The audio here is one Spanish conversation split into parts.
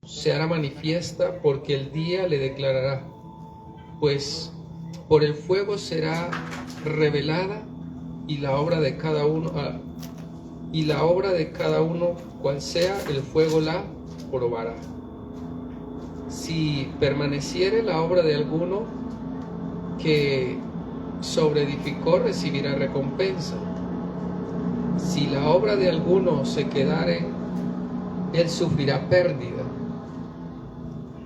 se hará manifiesta, porque el día le declarará, pues por el fuego será revelada, y la obra de cada uno, cual sea, el fuego la probará. Si permaneciere la obra de alguno que sobreedificó, recibirá recompensa. Si la obra de alguno se quedare, él sufrirá pérdida.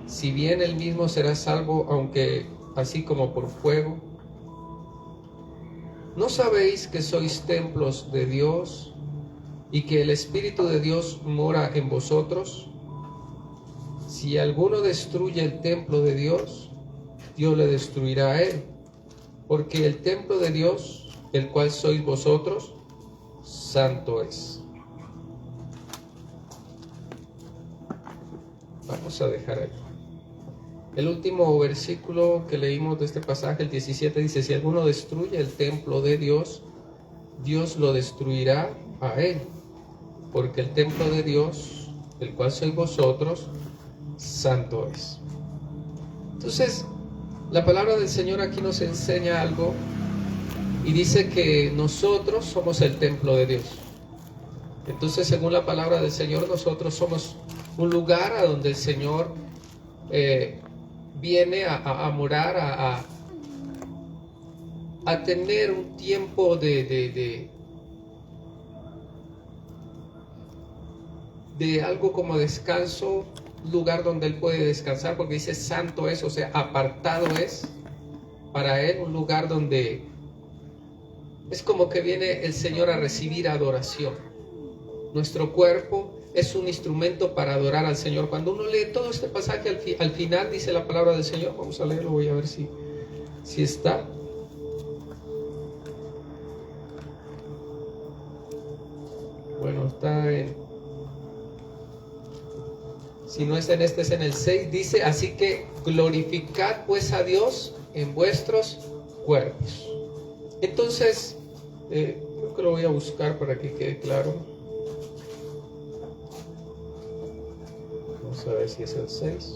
Si bien él mismo será salvo, aunque así como por fuego. ¿No sabéis que sois templos de Dios y que el Espíritu de Dios mora en vosotros? Si alguno destruye el templo de Dios, Dios le destruirá a él, porque el templo de Dios, el cual sois vosotros, santo es. Vamos a dejar ahí. El último versículo que leímos de este pasaje, el 17, dice: si alguno destruye el templo de Dios, Dios lo destruirá a él, porque el templo de Dios, el cual sois vosotros, santo es. Entonces, la palabra del Señor aquí nos enseña algo y dice que nosotros somos el templo de Dios. Entonces, según la palabra del Señor, nosotros somos un lugar a donde el Señor viene a morar, a tener un tiempo de algo como descanso, lugar donde Él puede descansar, porque dice santo es, o sea, apartado es para Él, un lugar donde es como que viene el Señor a recibir adoración. Nuestro cuerpo es un instrumento para adorar al Señor. Cuando uno lee todo este pasaje, al final dice la palabra del Señor. Vamos a leerlo, voy a ver si está. Bueno, está en... Si no es en este, es en el 6. Dice: así que glorificad pues a Dios en vuestros cuerpos. Entonces, creo que lo voy a buscar para que quede claro. Vamos a ver si es el 6.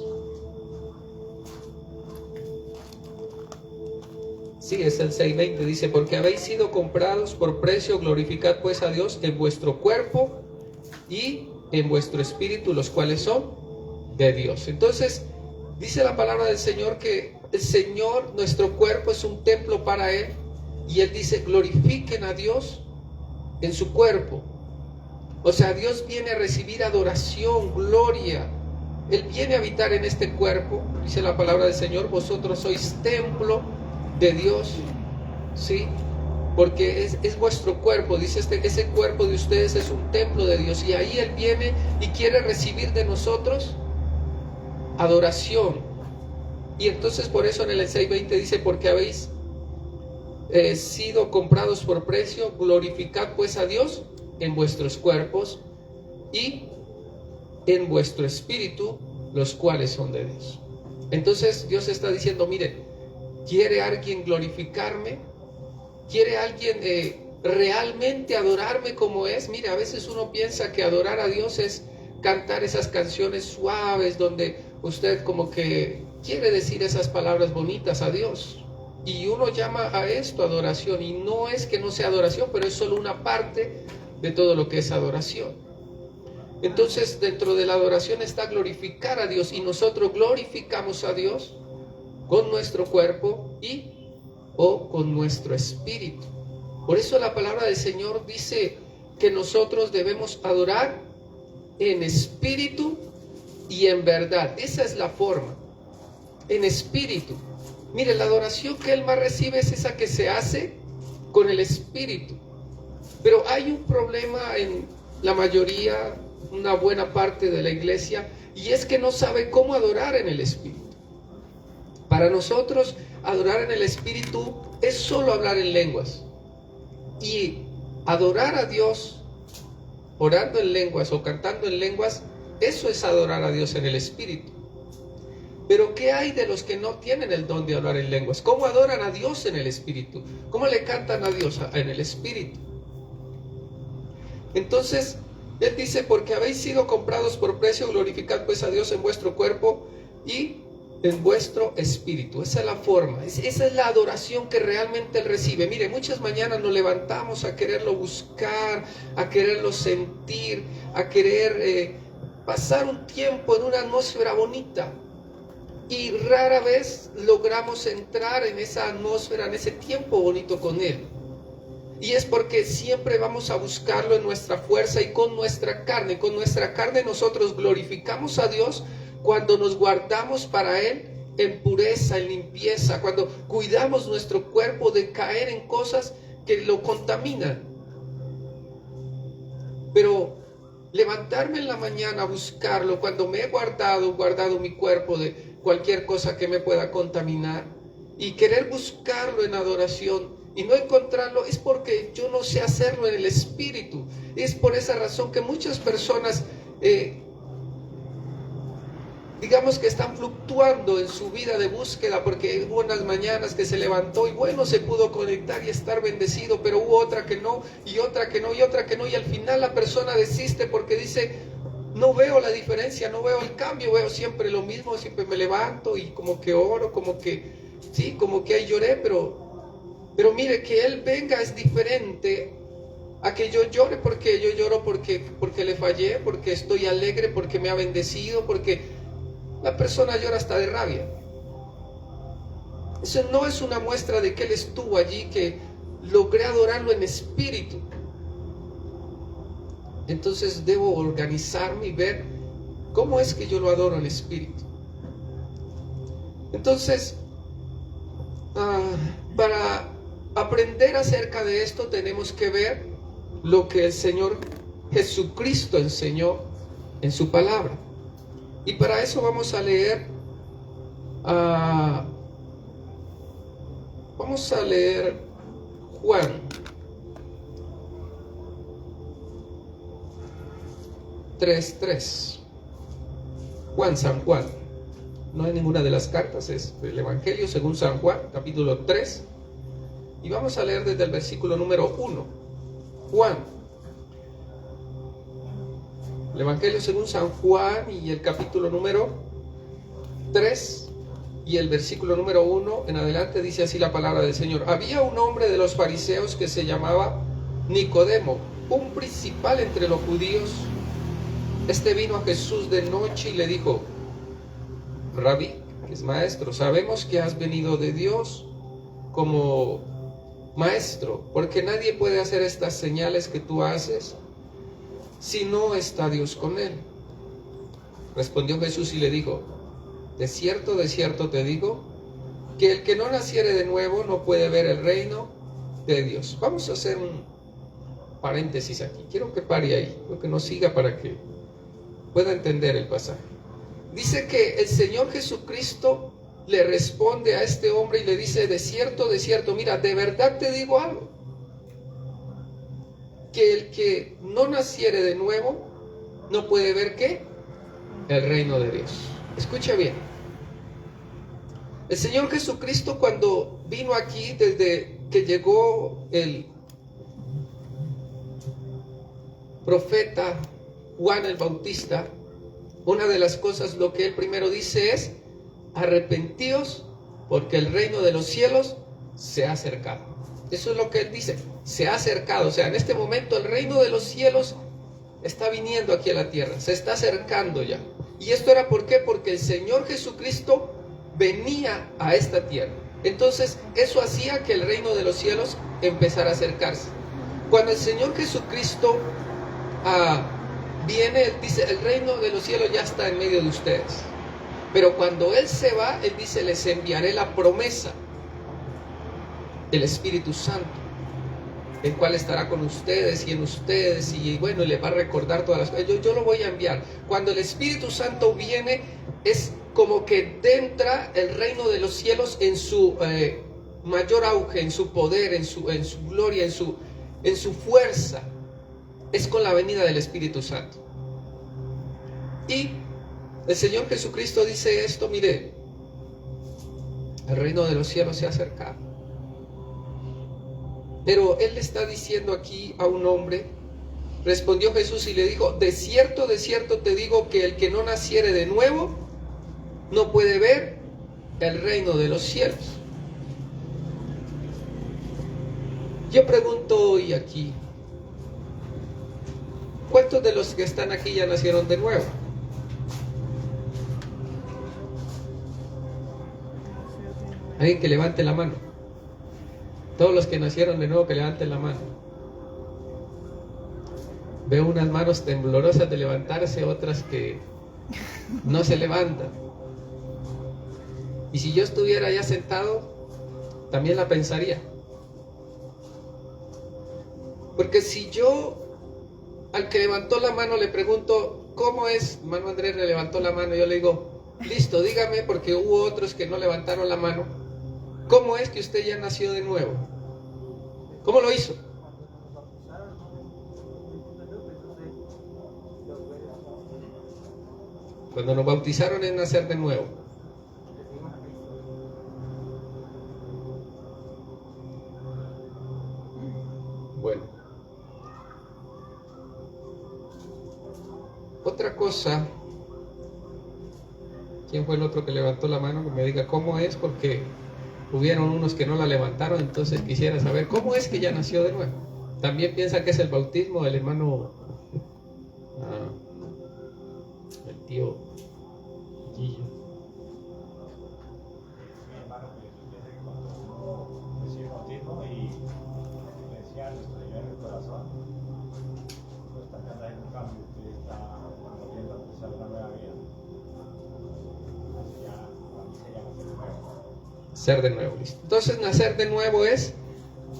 Sí, es el 6:20. Dice: porque habéis sido comprados por precio, glorificad pues a Dios en vuestro cuerpo y en vuestro espíritu, los cuales son de Dios. Entonces, dice la palabra del Señor que el Señor, nuestro cuerpo, es un templo para Él. Y Él dice: glorifiquen a Dios en su cuerpo. O sea, Dios viene a recibir adoración, gloria. Él viene a habitar en este cuerpo. Dice la palabra del Señor: vosotros sois templo de Dios, ¿sí? Porque es vuestro cuerpo. Dice ese cuerpo de ustedes es un templo de Dios. Y ahí Él viene y quiere recibir de nosotros adoración. Y entonces por eso en el 6:20 dice: porque habéis sido comprados por precio, glorificad pues a Dios en vuestros cuerpos y en vuestro espíritu, los cuales son de Dios. Entonces Dios está diciendo: miren, ¿quiere alguien glorificarme? ¿Quiere alguien realmente adorarme como es? Mire, a veces uno piensa que adorar a Dios es cantar esas canciones suaves donde usted como que quiere decir esas palabras bonitas a Dios. Y uno llama a esto adoración, y no es que no sea adoración, pero es solo una parte de todo lo que es adoración. Entonces, dentro de la adoración está glorificar a Dios, y nosotros glorificamos a Dios con nuestro cuerpo o con nuestro espíritu. Por eso la palabra del Señor dice que nosotros debemos adorar en espíritu y en verdad. Esa es la forma, en espíritu. Mire, la adoración que Él más recibe es esa que se hace con el espíritu. Pero hay un problema en la mayoría, una buena parte de la iglesia, y es que no sabe cómo adorar en el espíritu. Para nosotros, adorar en el espíritu es solo hablar en lenguas. Y adorar a Dios orando en lenguas o cantando en lenguas, eso es adorar a Dios en el espíritu. Pero ¿qué hay de los que no tienen el don de hablar en lenguas? ¿Cómo adoran a Dios en el espíritu? ¿Cómo le cantan a Dios en el espíritu? Entonces, Él dice, porque habéis sido comprados por precio, glorificad pues a Dios en vuestro cuerpo y en vuestro espíritu. Esa es la forma, esa es la adoración que realmente Él recibe. Mire, muchas mañanas nos levantamos a quererlo buscar, a quererlo sentir, a querer pasar un tiempo en una atmósfera bonita. Y rara vez logramos entrar en esa atmósfera, en ese tiempo bonito con Él. Y es porque siempre vamos a buscarlo en nuestra fuerza y con nuestra carne. Con nuestra carne nosotros glorificamos a Dios cuando nos guardamos para Él en pureza, en limpieza, cuando cuidamos nuestro cuerpo de caer en cosas que lo contaminan. Pero levantarme en la mañana a buscarlo cuando me he guardado mi cuerpo de cualquier cosa que me pueda contaminar, y querer buscarlo en adoración y no encontrarlo, es porque yo no sé hacerlo en el espíritu. Es por esa razón que muchas personas digamos que están fluctuando en su vida de búsqueda, porque hubo unas mañanas que se levantó y bueno, se pudo conectar y estar bendecido, pero hubo otra que no, y otra que no, y otra que no, y al final la persona desiste porque dice, no veo la diferencia, no veo el cambio, veo siempre lo mismo, siempre me levanto y como que oro, como que, sí, como que ahí lloré, pero mire, que Él venga es diferente a que yo llore, porque yo lloro porque le fallé, porque estoy alegre, porque me ha bendecido, porque la persona llora hasta de rabia. Eso no es una muestra de que Él estuvo allí, que logré adorarlo en espíritu. Entonces debo organizarme y ver cómo es que yo lo adoro en espíritu. Entonces, para aprender acerca de esto tenemos que ver lo que el Señor Jesucristo enseñó en su palabra. Y para eso vamos a leer Juan 3:3. San Juan. No hay ninguna de las cartas, es el Evangelio según San Juan, capítulo 3. Y vamos a leer desde el versículo número 1. Juan. El Evangelio según San Juan y el capítulo número 3 y el versículo número 1 en adelante dice así la palabra del Señor. Había un hombre de los fariseos que se llamaba Nicodemo, un principal entre los judíos. Este vino a Jesús de noche y le dijo, Rabí, que es maestro, sabemos que has venido de Dios como maestro, porque nadie puede hacer estas señales que tú haces si no está Dios con él. Respondió Jesús y le dijo, de cierto te digo, que el que no naciere de nuevo no puede ver el reino de Dios. Vamos a hacer un paréntesis aquí. Quiero que pare ahí, quiero que nos siga para que pueda entender el pasaje. Dice que el Señor Jesucristo le responde a este hombre y le dice, de cierto, mira, de verdad te digo algo, que el que no naciere de nuevo no puede ver ¿qué? El reino de Dios. Escucha bien. El Señor Jesucristo, cuando vino aquí, desde que llegó el profeta Juan el Bautista, una de las cosas, lo que él primero dice es, arrepentíos porque el reino de los cielos se ha acercado. Eso es lo que él dice, se ha acercado. O sea, en este momento el reino de los cielos está viniendo aquí a la tierra, se está acercando ya. Y esto era ¿por qué? Porque el Señor Jesucristo venía a esta tierra. Entonces eso hacía que el reino de los cielos empezara a acercarse. Cuando el Señor Jesucristo viene, Él dice, el reino de los cielos ya está en medio de ustedes. Pero cuando Él se va, Él dice, les enviaré la promesa, el Espíritu Santo, el cual estará con ustedes y en ustedes, y bueno, y les va a recordar todas las cosas. Yo lo voy a enviar. Cuando el Espíritu Santo viene, es como que entra el reino de los cielos en su mayor auge, en su poder, en su gloria, en su fuerza. Es con la venida del Espíritu Santo. Y el Señor Jesucristo dice esto, mire, el reino de los cielos se ha acercado. Pero Él le está diciendo aquí a un hombre Respondió Jesús y le dijo, de cierto te digo que el que no naciere de nuevo no puede ver el reino de los cielos. Yo pregunto hoy aquí, ¿cuántos de los que están aquí ya nacieron de nuevo? Alguien que levante la mano. Todos los que nacieron de nuevo que levanten la mano. Veo unas manos temblorosas de levantarse, otras que no se levantan. Y si yo estuviera ya sentado, también la pensaría. Porque si yo al que levantó la mano le pregunto, ¿cómo es? Hermano Andrés le levantó la mano, yo le digo, listo, dígame, porque hubo otros que no levantaron la mano. ¿Cómo es que usted ya nació de nuevo? ¿Cómo lo hizo? Cuando nos bautizaron es nacer de nuevo. Bueno. Otra cosa. ¿Quién fue el otro que levantó la mano? Que me diga cómo es, porque hubieron unos que no la levantaron, entonces quisiera saber cómo es que ya nació de nuevo. También piensa que es el bautismo del hermano, el tío Gillo. Mi hermano que piensa que cuando recibe el bautismo y le decía nuestro Señor en el corazón, pues también hay un cambio que está volviendo a empezar una nueva vida. Así ya, para mí sería nacer de nuevo. Ser de nuevo, listo. Entonces nacer de nuevo es,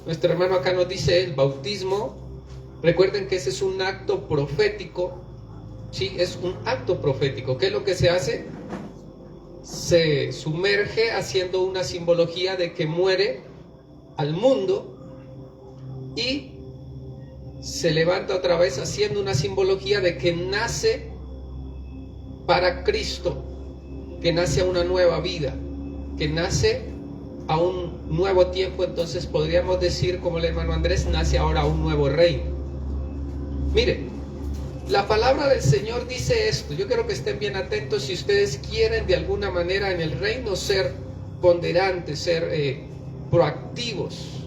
nuestro hermano acá nos dice, el bautismo. Recuerden que ese es un acto profético. Sí, es un acto profético. ¿Qué es lo que se hace? Se sumerge haciendo una simbología de que muere al mundo y se levanta otra vez haciendo una simbología de que nace para Cristo, que nace a una nueva vida, que nace a un nuevo tiempo. Entonces podríamos decir, como el hermano Andrés, nace ahora a un nuevo reino. Mire, la palabra del Señor dice esto. Yo quiero que estén bien atentos si ustedes quieren de alguna manera en el reino ser ponderantes, ser proactivos,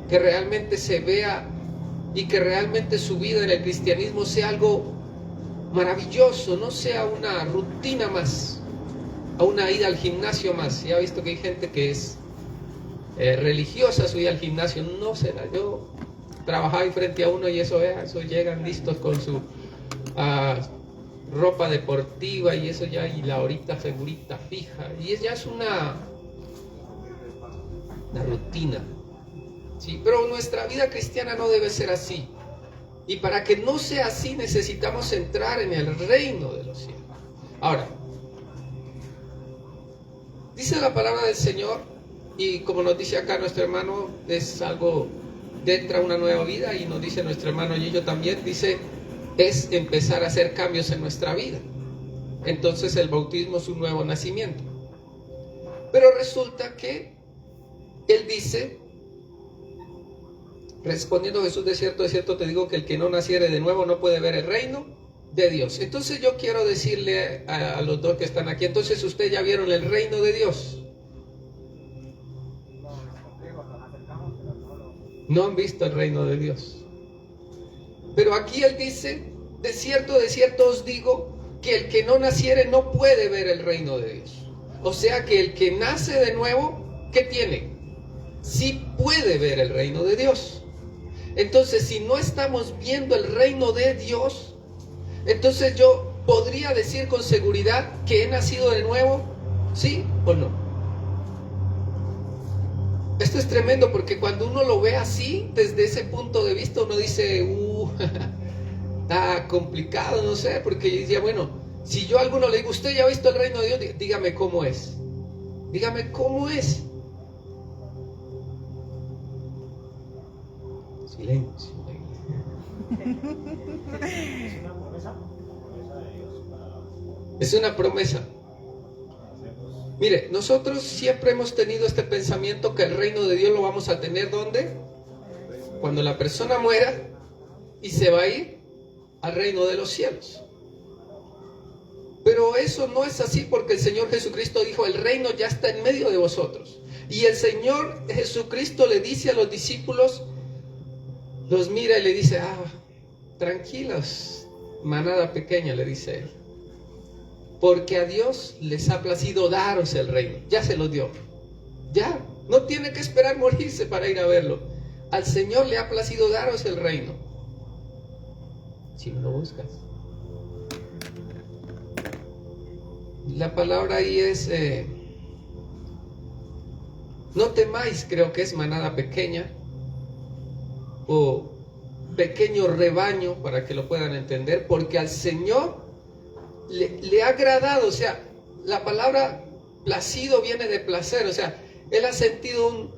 que realmente se vea y que realmente su vida en el cristianismo sea algo maravilloso, no sea una rutina más, a una ida al gimnasio más. Ya he visto que hay gente que es religiosa su ida al gimnasio. No será, yo trabajaba ahí frente a uno y eso llegan listos con su ropa deportiva y eso ya, y la horita segurita fija, y ya es una rutina, ¿sí? Pero nuestra vida cristiana no debe ser así, y para que no sea así necesitamos entrar en el reino de los cielos. Ahora, dice la palabra del Señor, y como nos dice acá nuestro hermano, es algo de entra una nueva vida, y nos dice nuestro hermano Gillo también, dice, es empezar a hacer cambios en nuestra vida. Entonces el bautismo es un nuevo nacimiento. Pero resulta que él dice, respondiendo Jesús, de cierto te digo que el que no naciere de nuevo no puede ver el reino de Dios. Entonces yo quiero decirle a los dos que están aquí, entonces ustedes ya vieron el reino de Dios. No han visto el reino de Dios. Pero aquí él dice, de cierto os digo, que el que no naciere no puede ver el reino de Dios. O sea que el que nace de nuevo, ¿qué tiene? Sí puede ver el reino de Dios. Entonces, si no estamos viendo el reino de Dios, entonces yo podría decir con seguridad que he nacido de nuevo, ¿sí o no? Esto es tremendo, porque cuando uno lo ve así, desde ese punto de vista, uno dice, está complicado, no sé, porque yo decía, bueno, si yo a alguno le digo, ¿usted ya ha visto el reino de Dios? Dígame cómo es. Dígame cómo es. Silencio. Es una promesa de Dios para Es una promesa. hacernos. Mire, nosotros siempre hemos tenido este pensamiento que el reino de Dios lo vamos a tener ¿dónde? Cuando la persona muera y se va a ir al reino de los cielos. Pero eso no es así, porque el Señor Jesucristo dijo, el reino ya está en medio de vosotros. Y el Señor Jesucristo le dice a los discípulos, los mira y le dice, tranquilos, manada pequeña, le dice él, porque a Dios les ha placido daros el reino. Ya se lo dio, ya, no tiene que esperar morirse para ir a verlo. Al Señor le ha placido daros el reino, si no lo buscas. La palabra ahí es, no temáis, creo que es manada pequeña, o pequeño rebaño, para que lo puedan entender, porque al Señor le ha agradado. O sea, la palabra placido viene de placer, o sea, Él ha sentido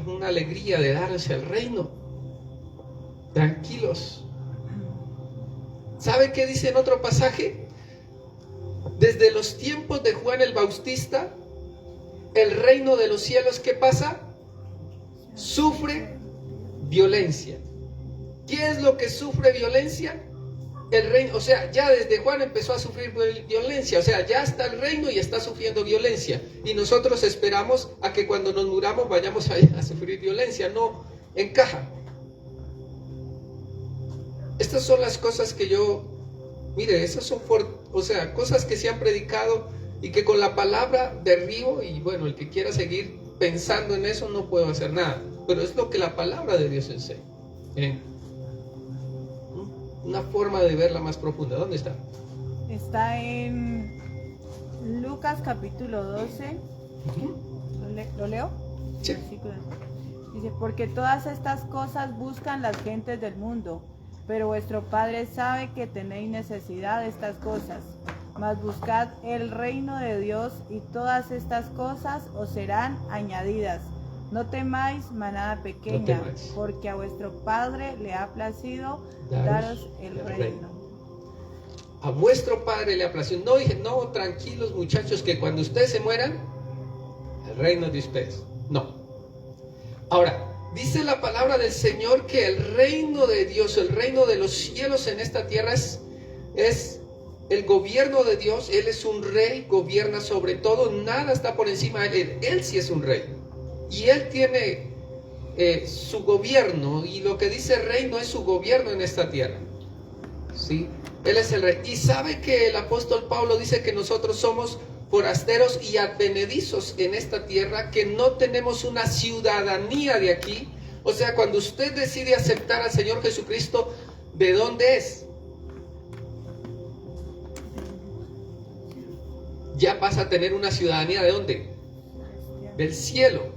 una alegría de darse el reino. Tranquilos. ¿Sabe qué dice en otro pasaje? Desde los tiempos de Juan el Bautista, el reino de los cielos, ¿qué pasa? Sufre violencia. ¿Qué es lo que sufre violencia? El reino, o sea, ya desde Juan empezó a sufrir violencia, o sea, ya está el reino y está sufriendo violencia. Y nosotros esperamos a que cuando nos muramos vayamos a sufrir violencia. No encaja. Estas son las cosas que mire, esas son cosas que se han predicado y que con la palabra derribo, y bueno, el que quiera seguir pensando en eso no puedo hacer nada, pero es lo que la palabra de Dios enseña. Una forma de verla más profunda. ¿Dónde está? Está en Lucas capítulo 12. ¿Lo leo? Sí. Dice, porque todas estas cosas buscan las gentes del mundo, pero vuestro Padre sabe que tenéis necesidad de estas cosas. Mas buscad el reino de Dios, y todas estas cosas os serán añadidas. No temáis, manada pequeña, porque a vuestro Padre le ha placido daros el reino. A vuestro Padre le ha placido. No dije, no, tranquilos muchachos, que cuando ustedes se mueran, el reino de ustedes. No. Ahora, dice la palabra del Señor que el reino de Dios, el reino de los cielos en esta tierra es el gobierno de Dios. Él es un rey, gobierna sobre todo, nada está por encima de él. Él sí es un rey. Y Él tiene su gobierno, y lo que dice reino es su gobierno en esta tierra. ¿Sí? Él es el rey. Y sabe que el apóstol Pablo dice que nosotros somos forasteros y advenedizos en esta tierra, que no tenemos una ciudadanía de aquí. O sea, cuando usted decide aceptar al Señor Jesucristo, ¿de dónde es? Ya pasa a tener una ciudadanía, ¿de dónde? Del cielo.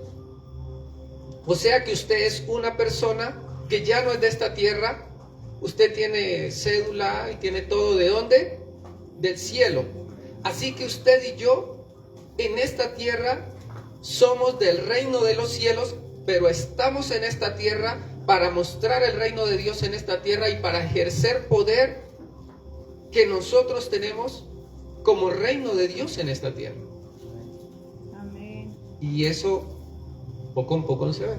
O sea que usted es una persona que ya no es de esta tierra. Usted tiene cédula y tiene todo. ¿De dónde? Del cielo. Así que usted y yo en esta tierra somos del reino de los cielos, pero estamos en esta tierra para mostrar el reino de Dios en esta tierra y para ejercer poder que nosotros tenemos como reino de Dios en esta tierra. Amén. Y eso poco a poco no se ve.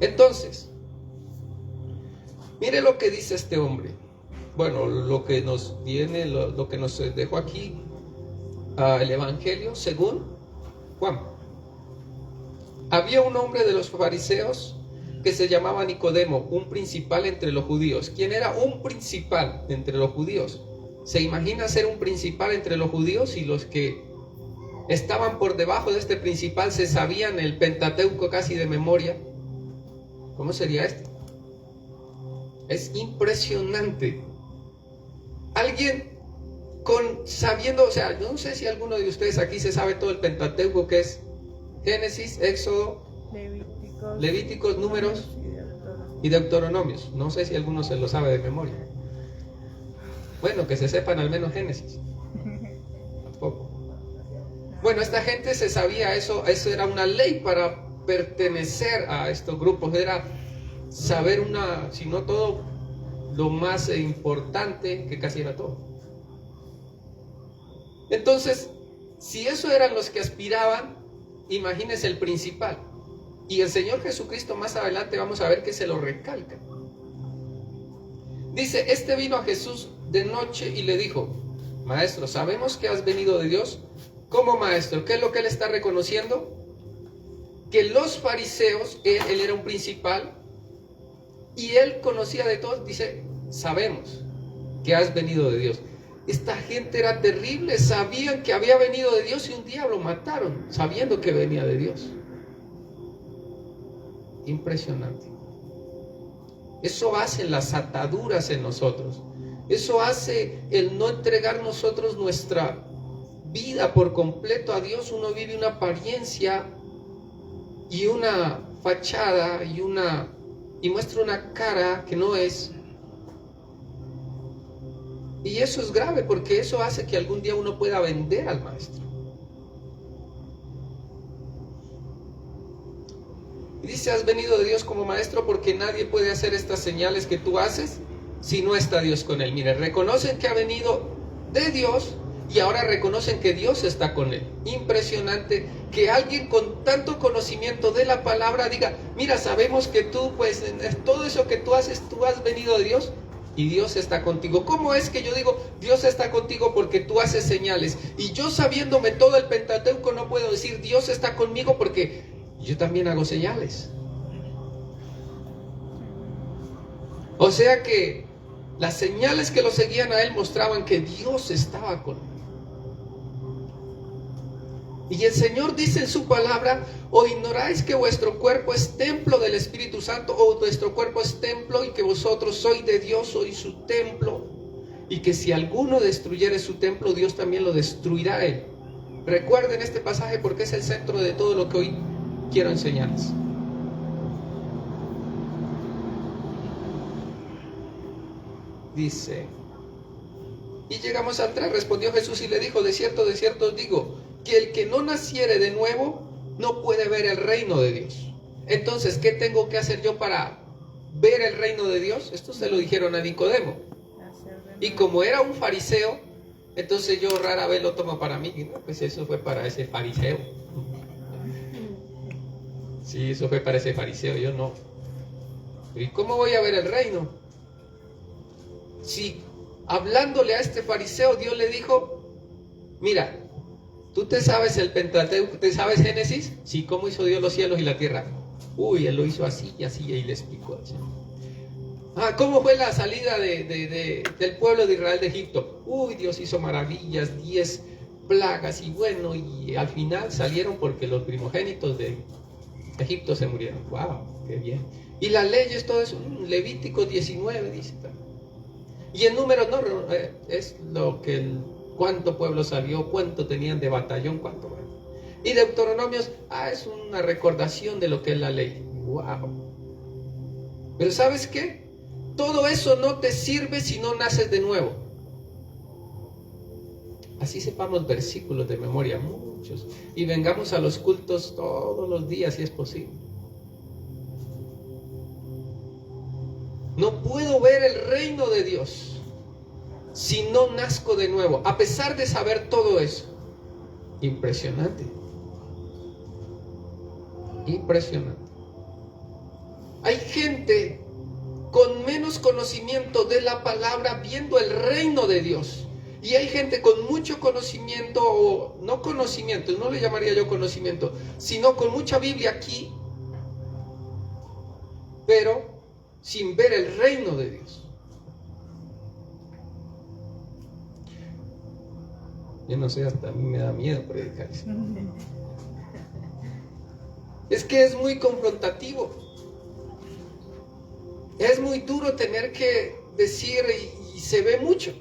Entonces, mire lo que dice este hombre. Bueno, lo que nos viene, lo que nos dejó aquí el Evangelio según Juan. Había un hombre de los fariseos que se llamaba Nicodemo, un principal entre los judíos. ¿Quién era un principal entre los judíos? ¿Se imagina ser un principal entre los judíos? Y los que estaban por debajo de este principal se sabían el Pentateuco casi de memoria. ¿Cómo sería esto? Es impresionante. Alguien sabiendo, o sea, no sé si alguno de ustedes aquí se sabe todo el Pentateuco, que es Génesis, Éxodo, Levíticos, Números y Deuteronomios. No sé si alguno se lo sabe de memoria. Bueno, que se sepan al menos Génesis. Tampoco. Bueno, esta gente se sabía eso era una ley para pertenecer a estos grupos, era saber si no todo, lo más importante, que casi era todo. Entonces, si eso eran los que aspiraban, imagínense el principal. Y el Señor Jesucristo más adelante vamos a ver que se lo recalca. Dice, este vino a Jesús de noche y le dijo, Maestro, sabemos que has venido de Dios. ¿Cómo maestro? ¿Qué es lo que él está reconociendo? Que los fariseos, él era un principal, y él conocía de todos. Dice, sabemos que has venido de Dios. Esta gente era terrible, sabían que había venido de Dios y un día lo mataron, sabiendo que venía de Dios. Impresionante. Eso hace las ataduras en nosotros. Eso hace el no entregar nosotros nuestra vida por completo a Dios. Uno vive una apariencia y una fachada y muestra una cara que no es. Y eso es grave, porque eso hace que algún día uno pueda vender al maestro. Y dice, has venido de Dios como maestro, porque nadie puede hacer estas señales que tú haces si no está Dios con él. Miren, reconocen que ha venido de Dios y ahora reconocen que Dios está con él. Impresionante que alguien con tanto conocimiento de la palabra diga, mira, sabemos que tú, pues, todo eso que tú haces, tú has venido de Dios y Dios está contigo. ¿Cómo es que yo digo, Dios está contigo? Porque tú haces señales. Y yo, sabiéndome todo el Pentateuco, no puedo decir, Dios está conmigo, porque yo también hago señales. O sea que las señales que lo seguían a él mostraban que Dios estaba con él. Y el Señor dice en su palabra, o ignoráis que vuestro cuerpo es templo del Espíritu Santo, o vuestro cuerpo es templo y que vosotros sois de Dios, sois su templo, y que si alguno destruyere su templo, Dios también lo destruirá a él. Recuerden este pasaje porque es el centro de todo lo que hoy quiero enseñarles. Dice, y llegamos al 3, respondió Jesús y le dijo, de cierto os digo, que el que no naciere de nuevo no puede ver el reino de Dios. Entonces, ¿qué tengo que hacer yo para ver el reino de Dios? Esto se lo dijeron a Nicodemo. Y como era un fariseo, entonces yo rara vez lo tomo para mí. No, pues eso fue para ese fariseo. Sí, eso fue para ese fariseo, yo no. ¿Y cómo voy a ver el reino? Si hablándole a este fariseo, Dios le dijo, mira, ¿tú te sabes el Pentateuco? ¿Te sabes Génesis? Sí, ¿cómo hizo Dios los cielos y la tierra? Uy, él lo hizo así y así, y le explicó así. ¿Cómo fue la salida del pueblo de Israel de Egipto? Uy, Dios hizo maravillas, 10 plagas, y bueno, y al final salieron porque los primogénitos de Egipto se murieron. ¡Wow! ¡Qué bien! Y las leyes, todo eso, Levítico 19 dice. Y en números no, es lo que cuánto pueblo salió, cuánto tenían de batallón, cuánto. Y Deuteronomios, es una recordación de lo que es la ley. ¡Wow! Pero ¿sabes qué? Todo eso no te sirve si no naces de nuevo. Así sepamos versículos de memoria, muchos, y vengamos a los cultos todos los días si es posible. No puedo ver el reino de Dios si no nazco de nuevo, a pesar de saber todo eso. Impresionante. Impresionante. Hay gente con menos conocimiento de la palabra viendo el reino de Dios. Y hay gente con mucho conocimiento, o no conocimiento, no le llamaría yo conocimiento, sino con mucha Biblia aquí, pero sin ver el reino de Dios. Yo no sé, hasta a mí me da miedo predicar eso. Es que es muy confrontativo. Es muy duro tener que decir, y se ve mucho.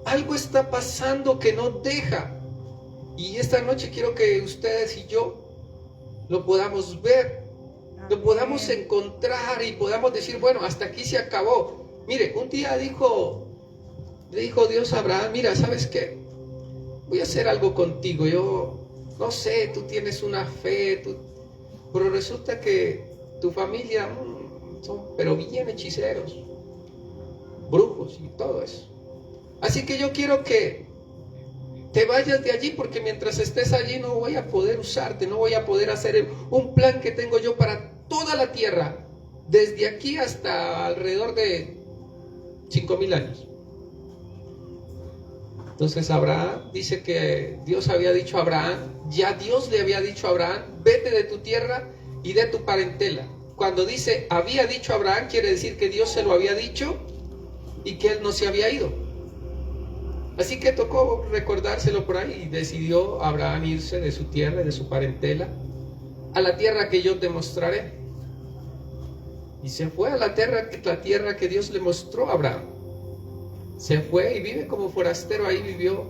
Algo está pasando que no deja. Y esta noche quiero que ustedes y yo lo podamos ver, lo podamos encontrar y podamos decir, bueno, hasta aquí se acabó. Mire, un día le dijo Dios a Abraham, mira, ¿sabes qué? Voy a hacer algo contigo. Yo no sé, tú tienes una fe, pero resulta que tu familia son pero bien hechiceros, brujos y todo eso. Así que yo quiero que te vayas de allí, porque mientras estés allí no voy a poder usarte, no voy a poder hacer un plan que tengo yo para toda la tierra desde aquí hasta alrededor de 5,000 años. Entonces Abraham dice que Dios había dicho a Abraham, ya Dios le había dicho a Abraham, vete de tu tierra y de tu parentela. Cuando dice había dicho a Abraham, quiere decir que Dios se lo había dicho y que él no se había ido. Así que tocó recordárselo por ahí y decidió Abraham irse de su tierra y de su parentela a la tierra que yo te mostraré. Y se fue a la tierra que Dios le mostró a Abraham. Se fue y vive como forastero, ahí vivió.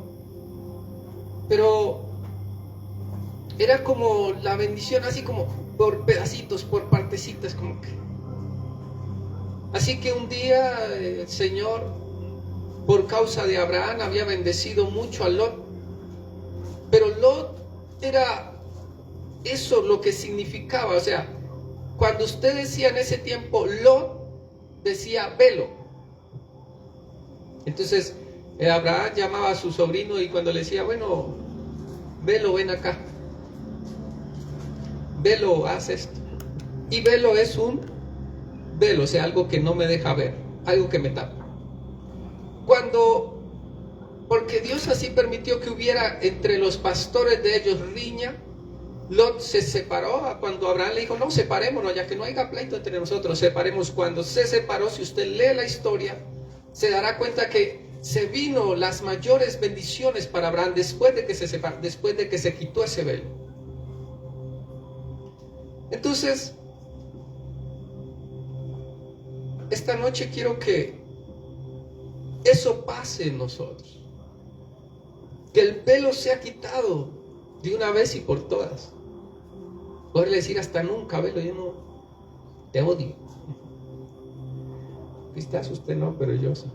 Pero era como la bendición, así como por pedacitos, por partecitas, como que. Así que un día el Señor, por causa de Abraham, había bendecido mucho a Lot. Pero Lot era eso lo que significaba. O sea, cuando usted decía en ese tiempo Lot, decía velo. Entonces Abraham llamaba a su sobrino y cuando le decía, bueno, velo, ven acá. Velo, haz esto. Y velo es un velo, o sea, algo que no me deja ver, algo que me tapa. Porque Dios así permitió que hubiera entre los pastores de ellos riña, Lot se separó. Cuando Abraham le dijo, no, separémonos, ya que no haya pleito entre nosotros, separemos. Cuando se separó, si usted lee la historia, se dará cuenta que se vino las mayores bendiciones para Abraham después de que se separó, después de que se quitó ese velo. Entonces, esta noche quiero que eso pase en nosotros. Que el velo sea quitado de una vez y por todas. Poderle decir hasta nunca, velo, yo no te odio. Quizás usted no, pero yo sí.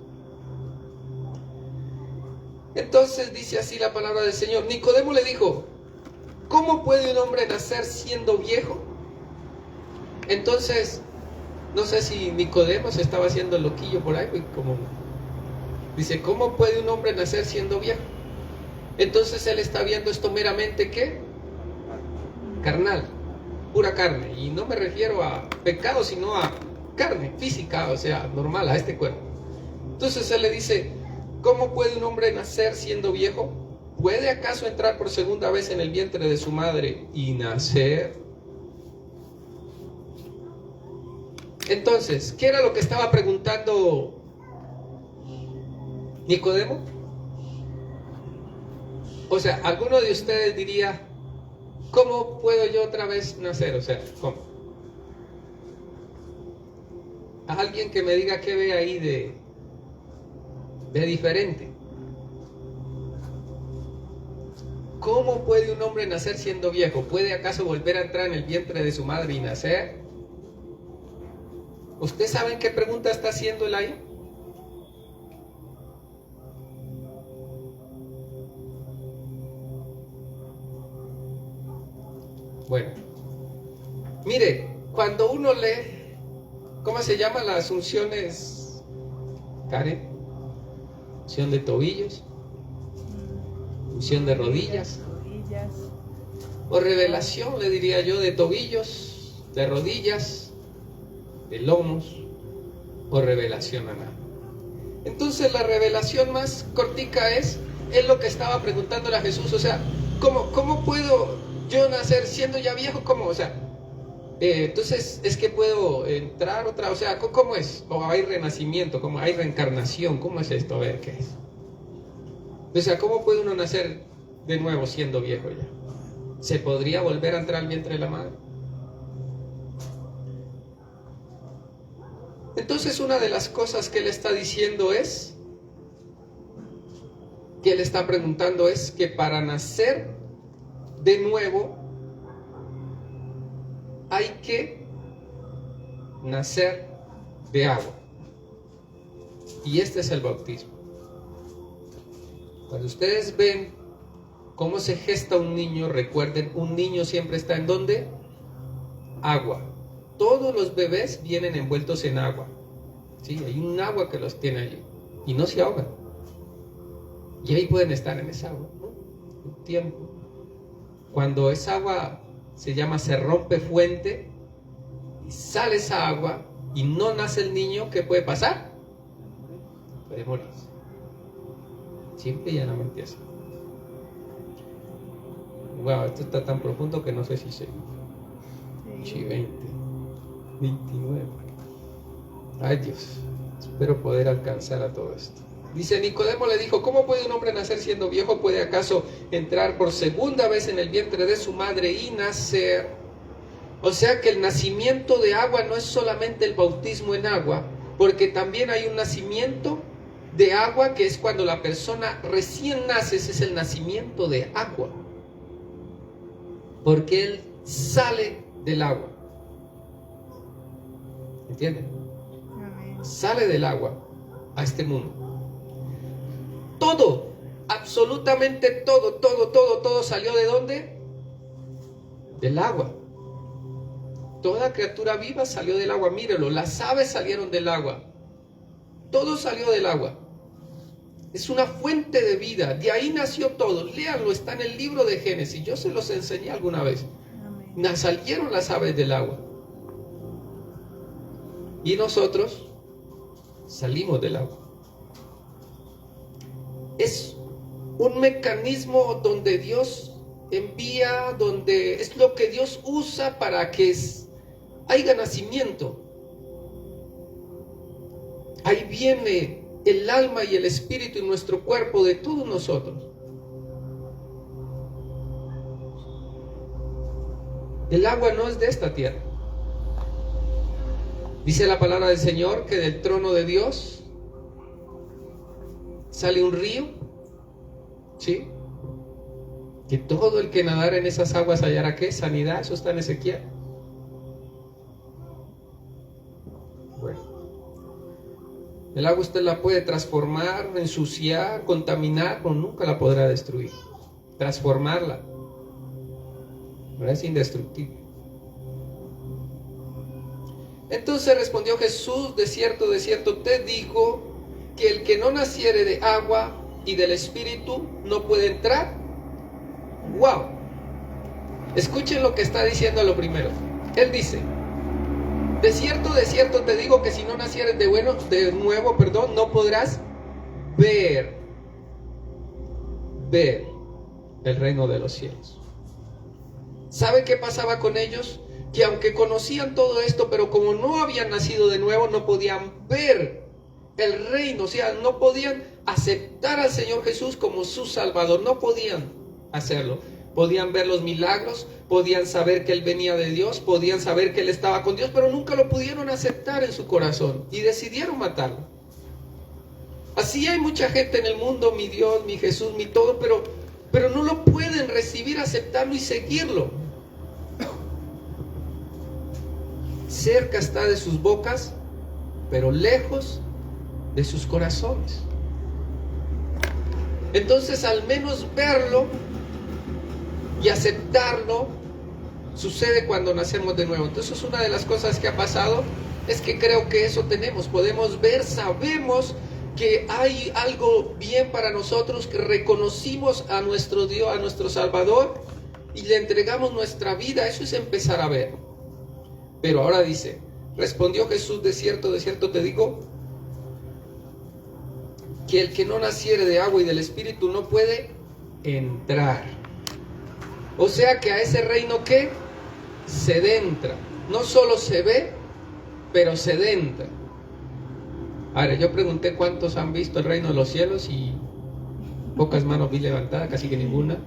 Entonces dice así la palabra del Señor. Nicodemo le dijo, ¿cómo puede un hombre nacer siendo viejo? Entonces, no sé si Nicodemo se estaba haciendo loquillo por ahí, como dice, ¿cómo puede un hombre nacer siendo viejo? Entonces él está viendo esto meramente, ¿qué? Carnal, pura carne. Y no me refiero a pecado, sino a carne física, o sea, normal, a este cuerpo. Entonces él le dice, ¿cómo puede un hombre nacer siendo viejo? ¿Puede acaso entrar por segunda vez en el vientre de su madre y nacer? Entonces, ¿qué era lo que estaba preguntando Nicodemo? O sea, alguno de ustedes diría, ¿cómo puedo yo otra vez nacer? O sea, ¿cómo? A alguien que me diga qué ve ahí de diferente. ¿Cómo puede un hombre nacer siendo viejo? ¿Puede acaso volver a entrar en el vientre de su madre y nacer? ¿Ustedes saben qué pregunta está haciendo él ahí? Bueno, mire, cuando uno lee, ¿cómo se llaman las unciones, Karen? Unción de tobillos, unción de rodillas, o revelación, le diría yo, de tobillos, de rodillas, de lomos, o revelación anal. Entonces la revelación más cortica es lo que estaba preguntándole a Jesús, o sea, ¿cómo puedo yo nacer siendo ya viejo? ¿Cómo? O sea, entonces es que puedo entrar otra, o sea, ¿cómo es? ¿O hay renacimiento? ¿Cómo hay reencarnación? ¿Cómo es esto? A ver, ¿qué es? O sea, ¿cómo puede uno nacer de nuevo siendo viejo ya? ¿Se podría volver a entrar al vientre de la madre? Entonces una de las cosas que él está diciendo es, que él está preguntando es que para nacer de nuevo hay que nacer de agua. Y este es el bautismo. Cuando ustedes ven cómo se gesta un niño, recuerden, un niño siempre está ¿en dónde? Agua. Todos los bebés vienen envueltos en agua. Sí, hay un agua que los tiene allí y no se ahogan. Y ahí pueden estar en esa agua, ¿no? Un tiempo. Cuando esa agua se rompe fuente y sale esa agua, y no nace el niño, ¿qué puede pasar? Puede morir. Simple y llanamente así. Wow, esto está tan profundo que no sé si sé. Sí, 20, 29. Ay Dios, espero poder alcanzar a todo esto. Dice, Nicodemo le dijo, ¿cómo puede un hombre nacer siendo viejo? ¿Puede acaso entrar por segunda vez en el vientre de su madre y nacer? O sea que el nacimiento de agua no es solamente el bautismo en agua, porque también hay un nacimiento de agua que es cuando la persona recién nace, ese es el nacimiento de agua. Porque él sale del agua. ¿Entienden? Amén. Sale del agua a este mundo. Todo, absolutamente todo salió ¿de dónde? Del agua. Toda criatura viva salió del agua. Mírelo, las aves salieron del agua. Todo salió del agua. Es una fuente de vida. De ahí nació todo. Léanlo, está en el libro de Génesis. Yo se los enseñé alguna vez. Amén. Salieron las aves del agua. Y nosotros salimos del agua. Es un mecanismo donde Dios envía, donde es lo que Dios usa para que haya nacimiento. Ahí viene el alma y el espíritu y nuestro cuerpo de todos nosotros. El agua no es de esta tierra. Dice la palabra del Señor que del trono de Dios sale un río, ¿sí? Que todo el que nadara en esas aguas hallará ¿qué? Sanidad. Eso está en Ezequiel. Bueno, el agua usted la puede transformar, ensuciar, contaminar, pero nunca la podrá destruir. Transformarla, ¿verdad? Es indestructible. Entonces respondió Jesús, de cierto te digo, que el que no naciere de agua y del Espíritu no puede entrar. ¡Wow! Escuchen lo que está diciendo a lo primero. Él dice, de cierto te digo que si no nacieres de nuevo, no podrás ver el reino de los cielos. ¿Sabe qué pasaba con ellos? Que aunque conocían todo esto, pero como no habían nacido de nuevo, no podían ver el reino, o sea, no podían aceptar al Señor Jesús como su Salvador, no podían hacerlo. Podían ver los milagros, podían saber que Él venía de Dios, podían saber que Él estaba con Dios, pero nunca lo pudieron aceptar en su corazón y decidieron matarlo. Así hay mucha gente en el mundo, mi Dios, mi Jesús, mi todo, pero no lo pueden recibir, aceptarlo y seguirlo. Cerca está de sus bocas, pero lejos de sus corazones. Entonces, al menos verlo y aceptarlo sucede cuando nacemos de nuevo. Entonces, una de las cosas que ha pasado es que creo que eso tenemos. Podemos ver, sabemos que hay algo bien para nosotros, que reconocimos a nuestro Dios, a nuestro Salvador, y le entregamos nuestra vida. Eso es empezar a ver. Pero ahora dice, respondió Jesús, de cierto te digo, que el que no naciere de agua y del Espíritu no puede entrar. O sea que a ese reino que se adentra. No solo se ve, pero se adentra. Ahora, yo pregunté cuántos han visto el reino de los cielos y pocas manos vi levantadas, casi que ninguna.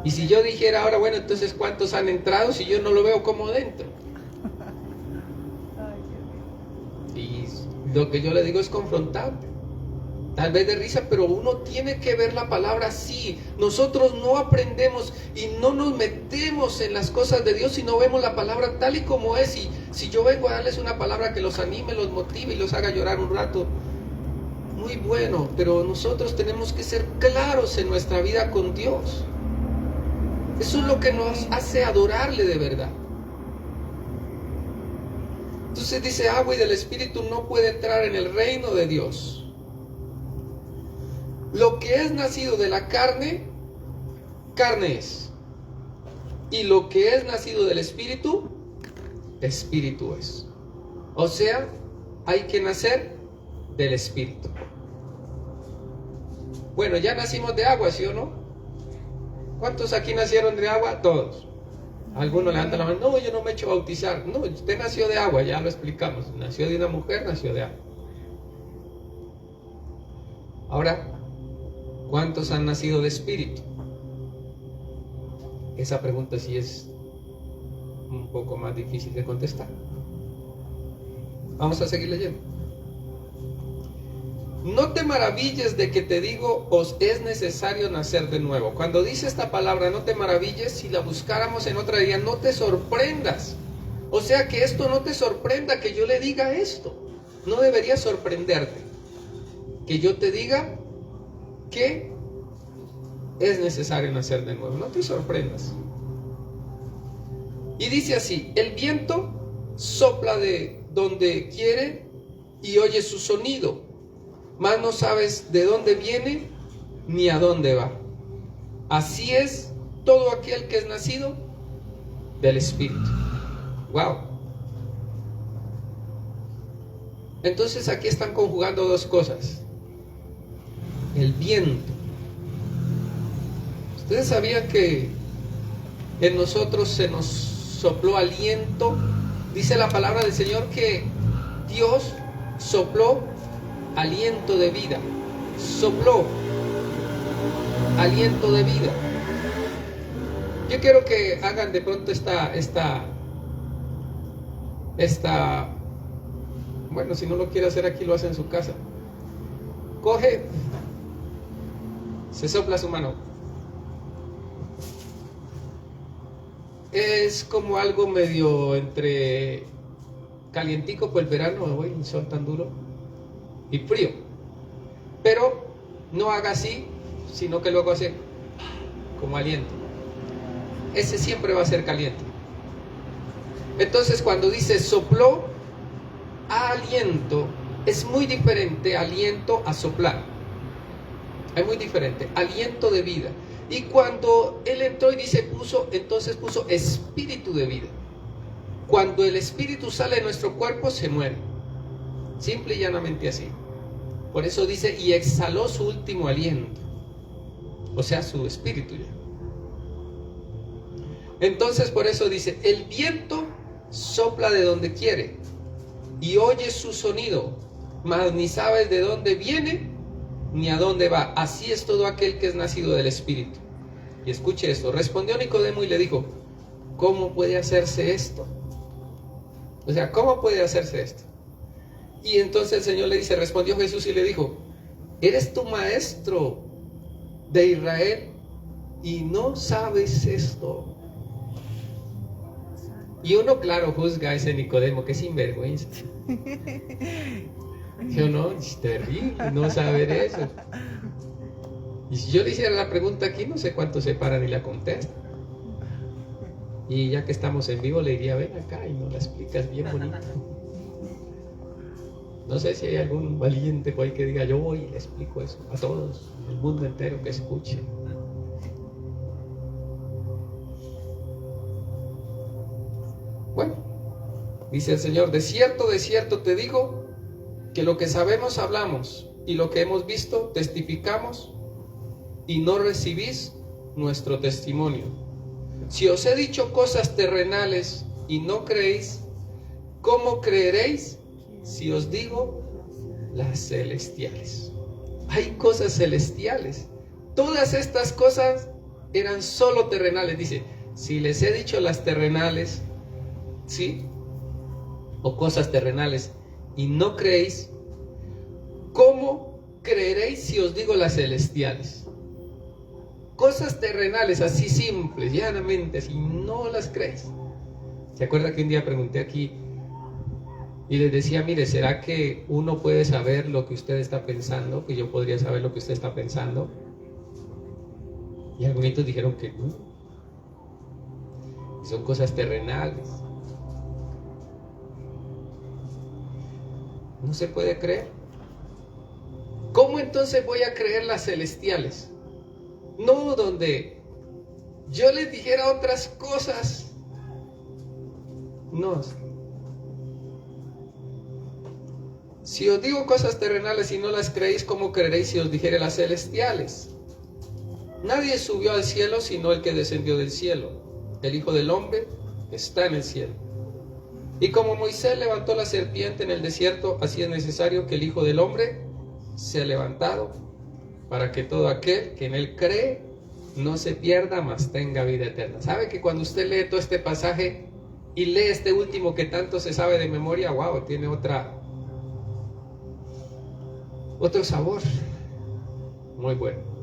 Y si yo dijera ahora, bueno, entonces ¿cuántos han entrado si yo no lo veo como dentro? Y lo que yo le digo es confrontante. Tal vez de risa, pero uno tiene que ver la palabra así. Nosotros no aprendemos y no nos metemos en las cosas de Dios si no vemos la palabra tal y como es. Y si yo vengo a darles una palabra que los anime, los motive y los haga llorar un rato, muy bueno, pero nosotros tenemos que ser claros en nuestra vida con Dios. Eso es lo que nos hace adorarle de verdad. Entonces dice, agua y del Espíritu no puede entrar en el reino de Dios. Lo que es nacido de la carne, carne es. Y lo que es nacido del Espíritu, Espíritu es. O sea, hay que nacer del Espíritu. Bueno, ya nacimos de agua, ¿sí o no? ¿Cuántos aquí nacieron de agua? Todos. Algunos levantan la mano, no, yo no me he hecho bautizar. No, usted nació de agua, ya lo explicamos. Nació de una mujer, nació de agua. Ahora, ¿cuántos han nacido de Espíritu? Esa pregunta sí es un poco más difícil de contestar. Vamos a seguir leyendo. No te maravilles de que te digo, os es necesario nacer de nuevo. Cuando dice esta palabra, no te maravilles, si la buscáramos en otra diría, no te sorprendas. O sea, que esto no te sorprenda que yo le diga esto. No debería sorprenderte que yo te diga que es necesario nacer de nuevo. No te sorprendas. Y dice así, el viento sopla de donde quiere y oye su sonido, mas no sabes de dónde viene ni a dónde va. Así es todo aquel que es nacido del Espíritu. Wow. Entonces aquí están conjugando dos cosas. El viento. ¿Ustedes sabían que en nosotros se nos sopló aliento? Dice la palabra del Señor que Dios sopló aliento de vida. Sopló aliento de vida. Yo quiero que hagan de pronto bueno, si no lo quiere hacer aquí, lo hace en su casa. Coge, se sopla su mano. Es como algo medio entre calientico por el verano, hoy el sol tan duro, y frío. Pero no haga así, sino que luego hace como aliento. Ese siempre va a ser caliente. Entonces cuando dice sopló aliento, es muy diferente aliento a soplar. Es muy diferente. Aliento de vida. Y cuando él entró y dice entonces puso espíritu de vida. Cuando el espíritu sale de nuestro cuerpo, se muere. Simple y llanamente así. Por eso dice, y exhaló su último aliento. O sea, su espíritu ya. Entonces por eso dice, el viento sopla de donde quiere y oye su sonido, mas ni sabes de dónde viene ni a dónde va. Así es todo aquel que es nacido del Espíritu. Y escuche esto, respondió Nicodemo y le dijo, ¿cómo puede hacerse esto? O sea, ¿cómo puede hacerse esto? Y entonces el Señor le dice, respondió Jesús y le dijo, ¿eres tu maestro de Israel y no sabes esto? Y uno, claro, juzga a ese Nicodemo, que sinvergüenza. Yo no, es terrible no saber eso. Y si yo le hiciera la pregunta aquí, no sé cuántos se paran y la contestan. Y ya que estamos en vivo, le diría, ven acá y nos la explicas bien bonito. No sé si hay algún valiente por ahí que diga, yo voy y le explico eso a todos, el mundo entero que escuche. Bueno, dice el Señor, de cierto te digo, que lo que sabemos hablamos y lo que hemos visto testificamos y no recibís nuestro testimonio. Si os he dicho cosas terrenales y no creéis, ¿cómo creeréis si os digo las celestiales? Hay cosas celestiales. Todas estas cosas eran solo terrenales. Dice, si les he dicho las terrenales, ¿sí? O cosas terrenales y no creéis, ¿cómo creeréis si os digo las celestiales? Cosas terrenales, así simples, llanamente, si no las crees. ¿Se acuerda que un día pregunté aquí y les decía, mire, ¿será que uno puede saber lo que usted está pensando? Que yo podría saber lo que usted está pensando. Y algunos dijeron que no. Y son cosas terrenales. No se puede creer. ¿Cómo entonces voy a creer las celestiales? No donde yo les dijera otras cosas. No. Si os digo cosas terrenales y no las creéis, ¿cómo creeréis si os dijere las celestiales? Nadie subió al cielo sino el que descendió del cielo, el Hijo del Hombre que está en el cielo. Y como Moisés levantó la serpiente en el desierto, así es necesario que el Hijo del Hombre sea levantado, para que todo aquel que en él cree no se pierda, mas tenga vida eterna. ¿Sabe que cuando usted lee todo este pasaje y lee este último que tanto se sabe de memoria, wow, tiene otro sabor muy bueno?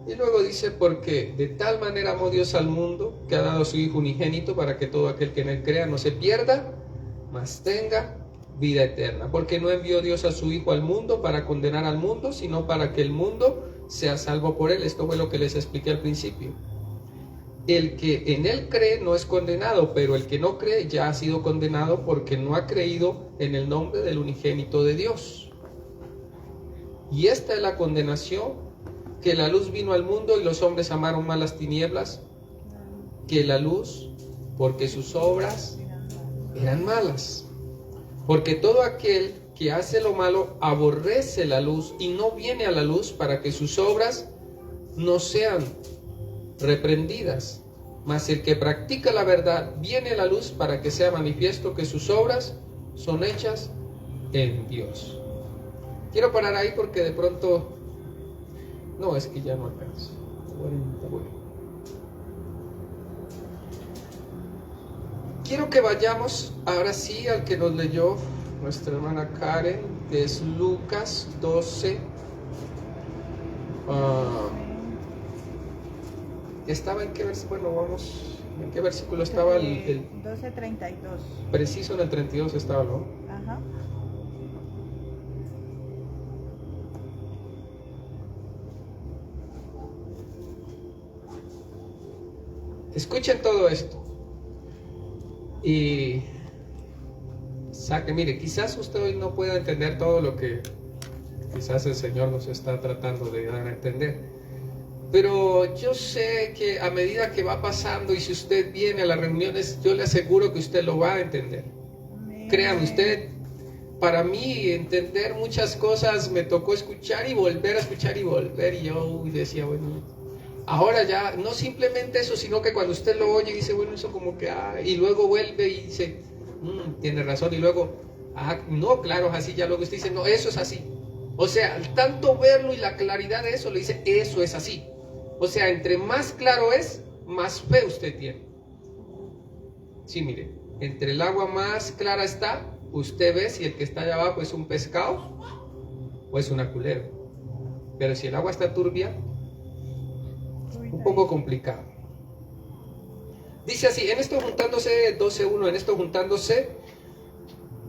Y luego dice, porque de tal manera amó Dios al mundo, que ha dado a su Hijo unigénito, para que todo aquel que en él crea no se pierda, mas tenga vida eterna. Porque no envió Dios a su Hijo al mundo para condenar al mundo, sino para que el mundo sea salvo por él. Esto fue lo que les expliqué al principio. El que en él cree no es condenado, pero el que no cree ya ha sido condenado porque no ha creído en el nombre del unigénito de Dios. Y esta es la condenación, que la luz vino al mundo y los hombres amaron más las tinieblas que la luz, porque sus obras eran malas. Porque todo aquel que hace lo malo aborrece la luz y no viene a la luz, para que sus obras no sean reprendidas. Mas el que practica la verdad viene a la luz, para que sea manifiesto que sus obras son hechas en Dios. Quiero parar ahí porque de pronto... No, es que ya no alcanza. 40, bueno. Quiero que vayamos ahora sí al que nos leyó nuestra hermana Karen, que es Lucas 12. ¿Estaba en qué versículo? Bueno, vamos. ¿En qué versículo estaba? El 12:32. Preciso en el 32 estaba, ¿no? Ajá. Escuchen todo esto y mire, quizás usted hoy no pueda entender todo lo que quizás el Señor nos está tratando de dar a entender, pero yo sé que a medida que va pasando y si usted viene a las reuniones, yo le aseguro que usted lo va a entender. Créame, usted, para mí entender muchas cosas me tocó escuchar y volver a escuchar y volver, y yo decía, bueno, ahora ya, no simplemente eso, sino que cuando usted lo oye y dice, bueno, eso como que, y luego vuelve y dice, tiene razón, y luego, no, claro, es así, ya luego usted dice, no, eso es así. O sea, al tanto verlo y la claridad de eso, le dice, eso es así. O sea, entre más claro es, más fe usted tiene. Sí, mire, entre el agua más clara está, usted ve si el que está allá abajo es un pescado o es una culebra. Pero si el agua está turbia, un poco complicado. Dice así, en esto juntándose, 12:1, en esto juntándose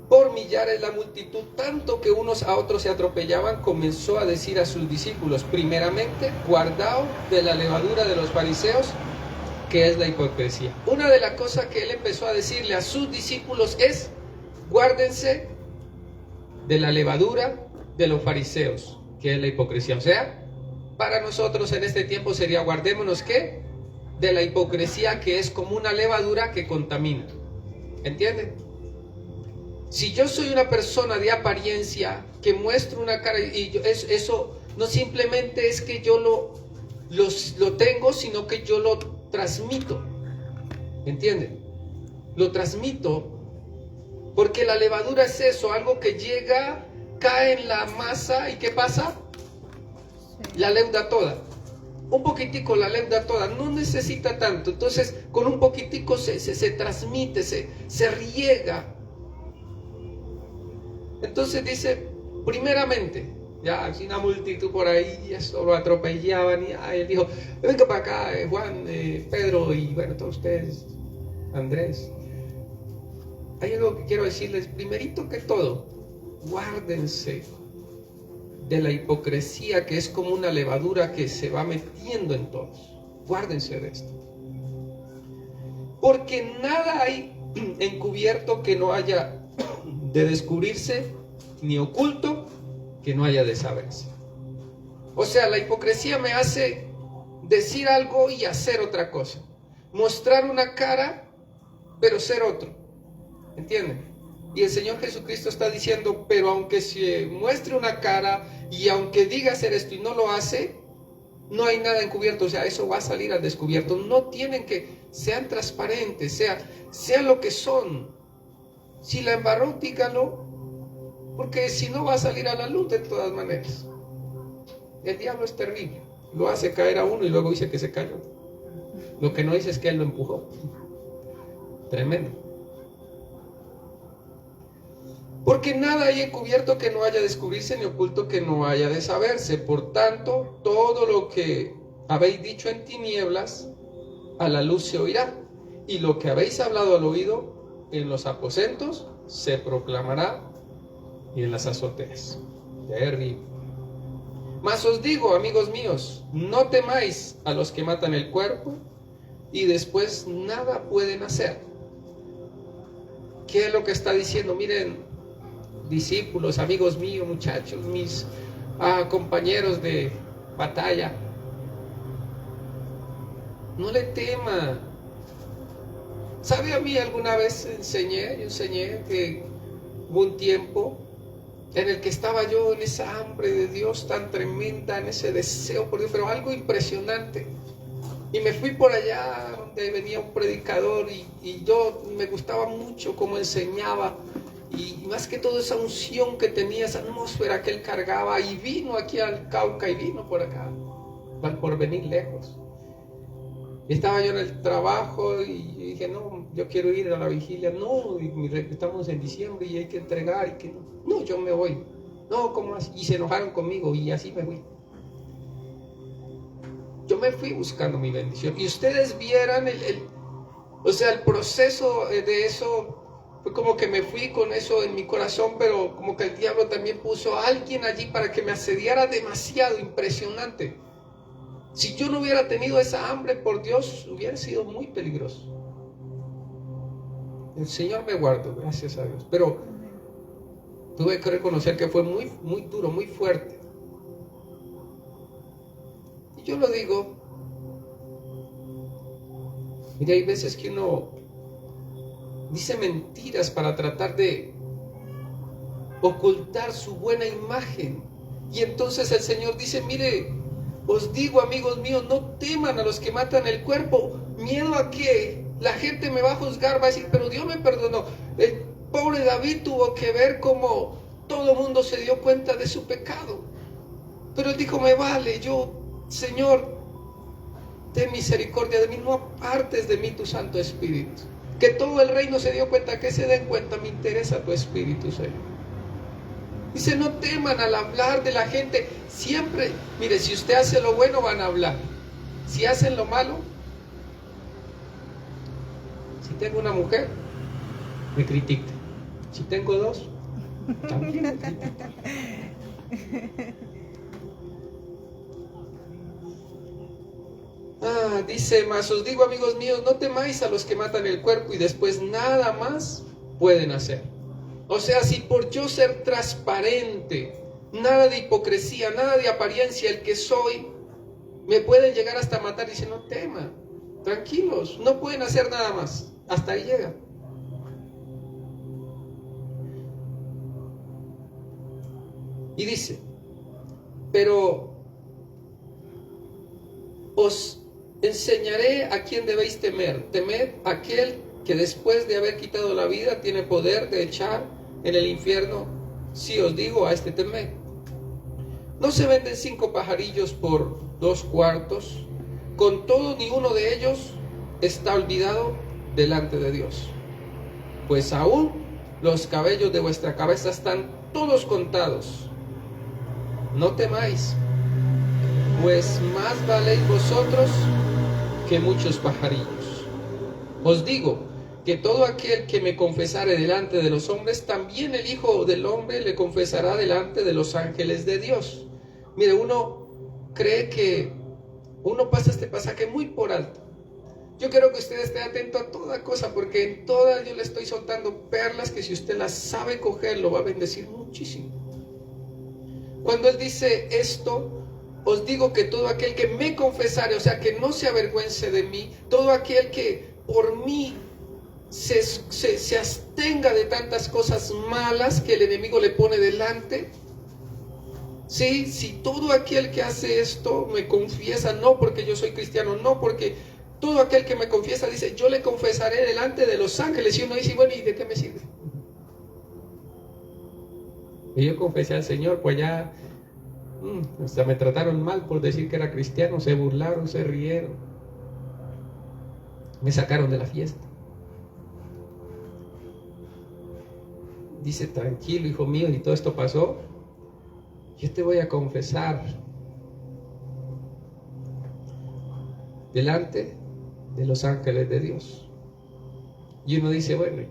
por millares la multitud, tanto que unos a otros se atropellaban, comenzó a decir a sus discípulos, primeramente, guardaos de la levadura de los fariseos, que es la hipocresía. Una de las cosas que él empezó a decirle a sus discípulos es, guárdense de la levadura de los fariseos, que es la hipocresía. O sea, para nosotros en este tiempo sería guardémonos ¿qué? De la hipocresía, que es como una levadura que contamina. ¿Entienden? Si yo soy una persona de apariencia que muestro una cara y eso no simplemente es que yo lo tengo, sino que yo lo transmito. ¿Entienden? Lo transmito porque la levadura es eso, algo que llega, cae en la masa y ¿qué pasa? La leuda toda. Un poquitico la leuda toda, no necesita tanto. Entonces con un poquitico se transmite, se riega. Entonces dice, primeramente, ya hay una multitud por ahí, y eso lo atropellaban, y él dijo, venga para acá, Juan, Pedro, y bueno, todos ustedes, Andrés. Hay algo que quiero decirles, primerito que todo, guárdense de la hipocresía, que es como una levadura que se va metiendo en todos. Guárdense de esto. Porque nada hay encubierto que no haya de descubrirse, ni oculto que no haya de saberse. O sea, la hipocresía me hace decir algo y hacer otra cosa. mostrar una cara, pero ser otro. ¿Entienden? Y el Señor Jesucristo está diciendo, pero aunque se muestre una cara y aunque diga hacer esto y no lo hace, no hay nada encubierto, o sea, eso va a salir al descubierto. No tienen que, sean transparentes, sean lo que son. Si la embarró, dígalo, porque si no va a salir a la luz de todas maneras. El diablo es terrible, lo hace caer a uno y luego dice que se cayó. Lo que no dice es que él lo empujó. Tremendo. Porque nada hay encubierto que no haya de descubrirse, ni oculto que no haya de saberse. Por tanto, todo lo que habéis dicho en tinieblas, a la luz se oirá. Y lo que habéis hablado al oído, en los aposentos, se proclamará y en las azoteas. Terrible. Mas os digo, amigos míos, no temáis a los que matan el cuerpo y después nada pueden hacer. ¿Qué es lo que está diciendo? Miren, discípulos, amigos míos, muchachos, mis compañeros de batalla, no le tema. ¿Sabe? A mí alguna vez enseñé que hubo un tiempo en el que estaba yo en esa hambre de Dios tan tremenda, en ese deseo por Dios, pero algo impresionante. Y me fui por allá donde venía un predicador y yo me gustaba mucho cómo enseñaba. Y más que todo esa unción que tenía, esa atmósfera que él cargaba, y vino aquí al Cauca y vino por acá, por venir lejos. Y estaba yo en el trabajo y dije, no, yo quiero ir a la vigilia. No, estamos en diciembre y hay que entregar. Y que no, yo me voy. No, ¿cómo así? Y se enojaron conmigo y así me fui. Yo me fui buscando mi bendición. Y ustedes vieran el proceso de eso. Fue como que me fui con eso en mi corazón, pero como que el diablo también puso a alguien allí para que me asediara demasiado, impresionante. Si yo no hubiera tenido esa hambre por Dios, hubiera sido muy peligroso. El Señor me guardó, gracias a Dios. Pero tuve que reconocer que fue muy, muy duro, muy fuerte. Y yo lo digo, mire, hay veces que uno dice mentiras para tratar de ocultar su buena imagen. Y entonces el Señor dice, mire, os digo, amigos míos, no teman a los que matan el cuerpo. Miedo a que la gente me va a juzgar, va a decir, pero Dios me perdonó. El pobre David tuvo que ver cómo todo el mundo se dio cuenta de su pecado. Pero él dijo, me vale, yo, Señor, ten misericordia de mí, no apartes de mí tu Santo Espíritu. Que todo el reino se dio cuenta, que se den cuenta, me interesa tu Espíritu, Señor. Dice, no teman al hablar de la gente. Siempre, mire, si usted hace lo bueno, van a hablar. Si hacen lo malo, si tengo una mujer, me critica. Si tengo dos, también me critica. Dice, mas os digo, amigos míos, no temáis a los que matan el cuerpo y después nada más pueden hacer. O sea, si por yo ser transparente, nada de hipocresía, nada de apariencia, el que soy, me pueden llegar hasta matar. Dice, no tema, tranquilos, no pueden hacer nada más. Hasta ahí llega. Y dice, pero os enseñaré a quién debéis temer. Temed a aquel que después de haber quitado la vida tiene poder de echar en el infierno. Si os digo, a este temed. ¿No se venden 5 pajarillos por 2 cuartos? Con todo, ni uno de ellos está olvidado delante de Dios. Pues aún los cabellos de vuestra cabeza están todos contados. No temáis, pues más valéis vosotros que muchos pajarillos. Os digo que todo aquel que me confesare delante de los hombres, también el Hijo del Hombre le confesará delante de los ángeles de Dios. Mire, uno cree que uno pasa este pasaje muy por alto. Yo quiero que usted esté atento a toda cosa, porque en todas yo le estoy soltando perlas que si usted las sabe coger, lo va a bendecir muchísimo. Cuando él dice esto, os digo que todo aquel que me confesare, o sea, que no se avergüence de mí, todo aquel que por mí se abstenga de tantas cosas malas que el enemigo le pone delante. Sí, si todo aquel que hace esto me confiesa, no porque yo soy cristiano, no porque todo aquel que me confiesa, dice, yo le confesaré delante de los ángeles. Y uno dice, bueno, ¿y de qué me sirve? Y yo confesé al Señor, pues ya hasta me trataron mal por decir que era cristiano, se burlaron, se rieron, me sacaron de la fiesta. Dice, tranquilo, hijo mío, y todo esto pasó, yo te voy a confesar delante de los ángeles de Dios. Y uno dice, bueno,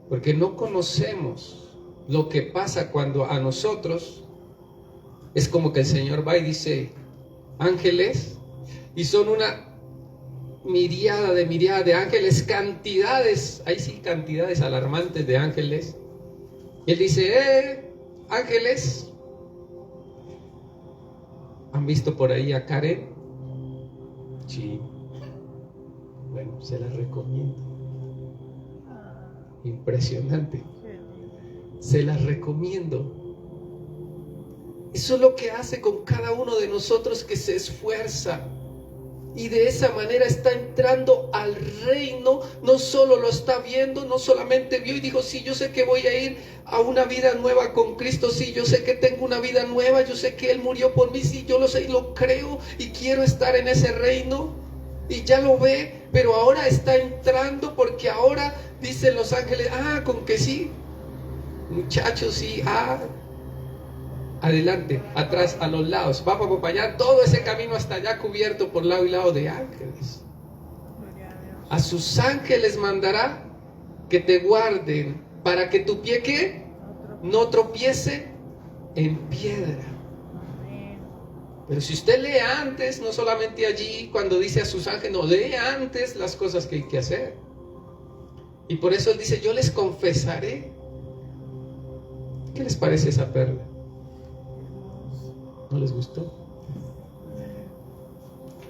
porque no conocemos lo que pasa cuando a nosotros es como que el Señor va y dice, ángeles, y son una miríada de ángeles, cantidades, ahí sí, cantidades alarmantes de ángeles. Y él dice, ángeles, ¿han visto por ahí a Karen? Sí. Bueno, se las recomiendo. Impresionante. Se las recomiendo. Eso es lo que hace con cada uno de nosotros que se esfuerza. Y de esa manera está entrando al reino. No solo lo está viendo, no solamente vio y dijo, sí, yo sé que voy a ir a una vida nueva con Cristo. Sí, yo sé que tengo una vida nueva. Yo sé que Él murió por mí. Sí, yo lo sé y lo creo. Y quiero estar en ese reino. Y ya lo ve, pero ahora está entrando porque ahora dicen los ángeles, con que sí. Muchachos, sí, adelante, atrás, a los lados, vamos a acompañar todo ese camino hasta allá cubierto por lado y lado de ángeles. A sus ángeles mandará que te guarden para que tu pie ¿qué? No tropiece en piedra. Pero si usted lee antes, no solamente allí cuando dice a sus ángeles, no, lee antes las cosas que hay que hacer. Y por eso él dice, yo les confesaré. ¿Qué les parece esa perla? ¿No les gustó?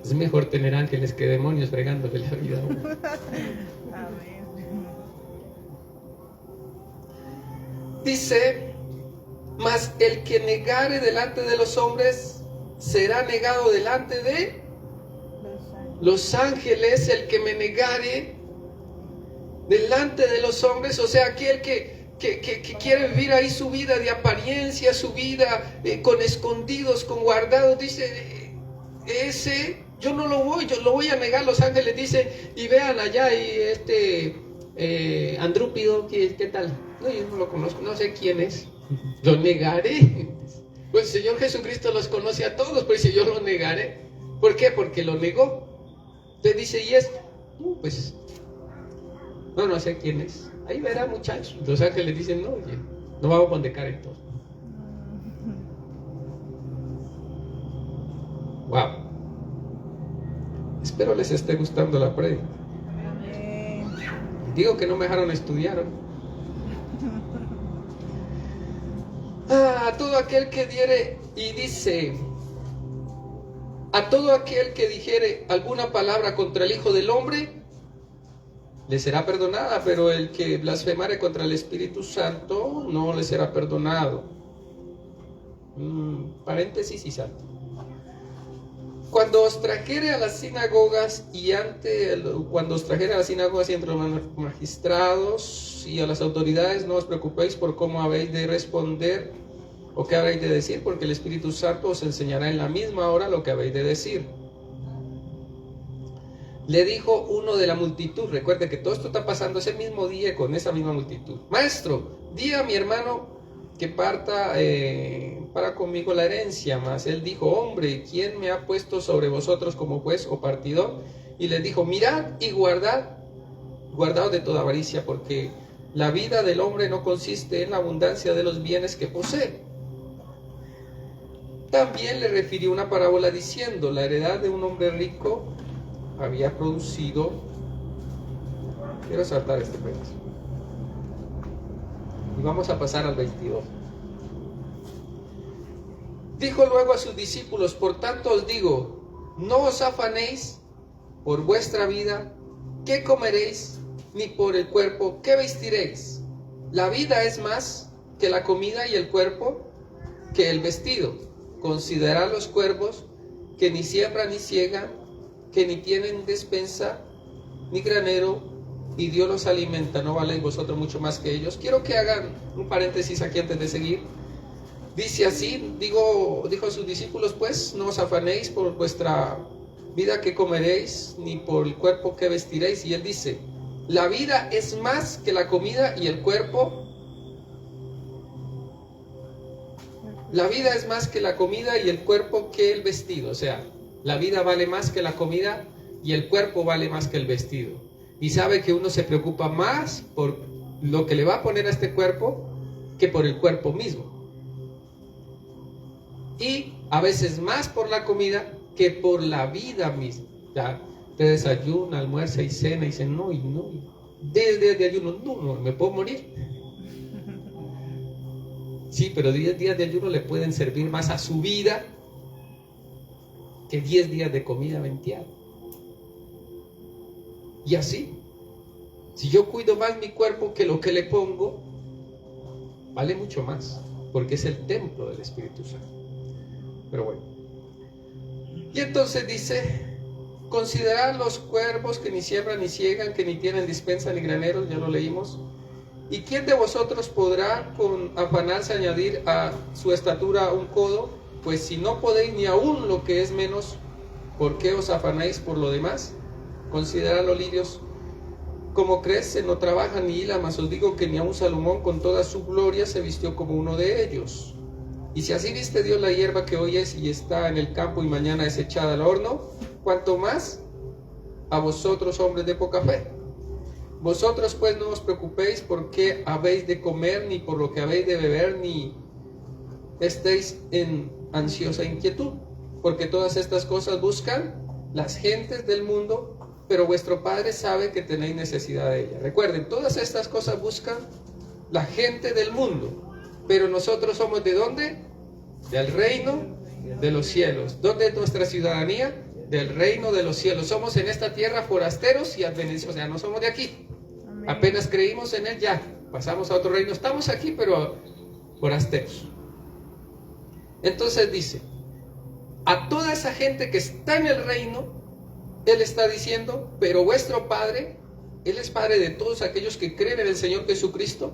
Es mejor tener ángeles que demonios fregándole la vida a uno. Dice, mas el que negare delante de los hombres será negado delante de los ángeles. El que me negare delante de los hombres, o sea, aquel que quiere vivir ahí su vida de apariencia, su vida con escondidos, con guardados, dice, ese yo no lo voy, yo lo voy a negar. Los ángeles dice, y vean allá y Andrúpido, ¿qué tal? No, yo no lo conozco, no sé quién es, lo negaré. Pues el Señor Jesucristo los conoce a todos, pero dice, yo lo negaré. ¿Por qué? Porque lo negó. Entonces dice, y es, pues, no sé quién es. Ahí verá, muchachos. Los ángeles dicen, no, oye, no vamos a pondecar entonces. Wow. Espero les esté gustando la prédica. Digo que no me dejaron estudiar, ¿no? A todo aquel que diere, y dice, a todo aquel que dijere alguna palabra contra el Hijo del Hombre, le será perdonada, pero el que blasfemare contra el Espíritu Santo no le será perdonado. Paréntesis y salto. Cuando os trajere a las sinagogas y entre los magistrados y a las autoridades, no os preocupéis por cómo habéis de responder o qué habéis de decir, porque el Espíritu Santo os enseñará en la misma hora lo que habéis de decir. Le dijo uno de la multitud, recuerde que todo esto está pasando ese mismo día con esa misma multitud. Maestro, di a mi hermano que parta para conmigo la herencia. Mas él dijo, hombre, ¿quién me ha puesto sobre vosotros como juez o partidor? Y les dijo, mirad y guardaos de toda avaricia, porque la vida del hombre no consiste en la abundancia de los bienes que posee. También le refirió una parábola diciendo, la heredad de un hombre rico había producido, quiero saltar este pedazo y vamos a pasar al 22. Dijo luego a sus discípulos: por tanto os digo, no os afanéis por vuestra vida, qué comeréis, ni por el cuerpo, qué vestiréis. La vida es más que la comida y el cuerpo que el vestido. Considerad los cuervos, que ni siembran ni ciegan, que ni tienen despensa ni granero, y Dios los alimenta. ¿No valéis vosotros mucho más que ellos? Quiero que hagan un paréntesis aquí antes de seguir. Dice así, dijo a sus discípulos: pues no os afanéis por vuestra vida que comeréis, ni por el cuerpo que vestiréis. Y él dice: la vida es más que la comida y el cuerpo. La vida es más que la comida y el cuerpo que el vestido. O sea, la vida vale más que la comida y el cuerpo vale más que el vestido. Y sabe que uno se preocupa más por lo que le va a poner a este cuerpo que por el cuerpo mismo. Y a veces más por la comida que por la vida misma. Ya, te desayuna, almuerza y cena y dice: no, 10 días de ayuno, no, me puedo morir. Sí, pero 10 días de ayuno le pueden servir más a su vida que 10 días de comida venteada. Y así, si yo cuido más mi cuerpo que lo que le pongo, vale mucho más, porque es el templo del Espíritu Santo. Pero bueno. Y entonces dice: considerad los cuervos, que ni siembran ni ciegan, que ni tienen despensa ni graneros. Ya lo leímos. ¿Y quién de vosotros podrá con afanarse añadir a su estatura un codo? Pues si no podéis ni aún lo que es menos, ¿por qué os afanáis por lo demás? Considerad los lirios, como crecen, no trabajan ni hilan, mas os digo que ni aun Salomón con toda su gloria se vistió como uno de ellos. Y si así viste Dios la hierba que hoy es y está en el campo y mañana es echada al horno, ¿cuánto más a vosotros, hombres de poca fe? Vosotros pues no os preocupéis por qué habéis de comer, ni por lo que habéis de beber, ni estéis en ansiosa inquietud, porque todas estas cosas buscan las gentes del mundo, pero vuestro Padre sabe que tenéis necesidad de ellas. Recuerden, todas estas cosas buscan la gente del mundo, pero nosotros somos ¿de dónde? Del reino de los cielos. ¿Dónde es nuestra ciudadanía? Del reino de los cielos. Somos en esta tierra forasteros y advenedizos, o sea, no somos de aquí. Amén. Apenas creímos en él, ya pasamos a otro reino. Estamos aquí, pero forasteros. Entonces dice: a toda esa gente que está en el reino, él está diciendo: pero vuestro Padre, él es Padre de todos aquellos que creen en el Señor Jesucristo.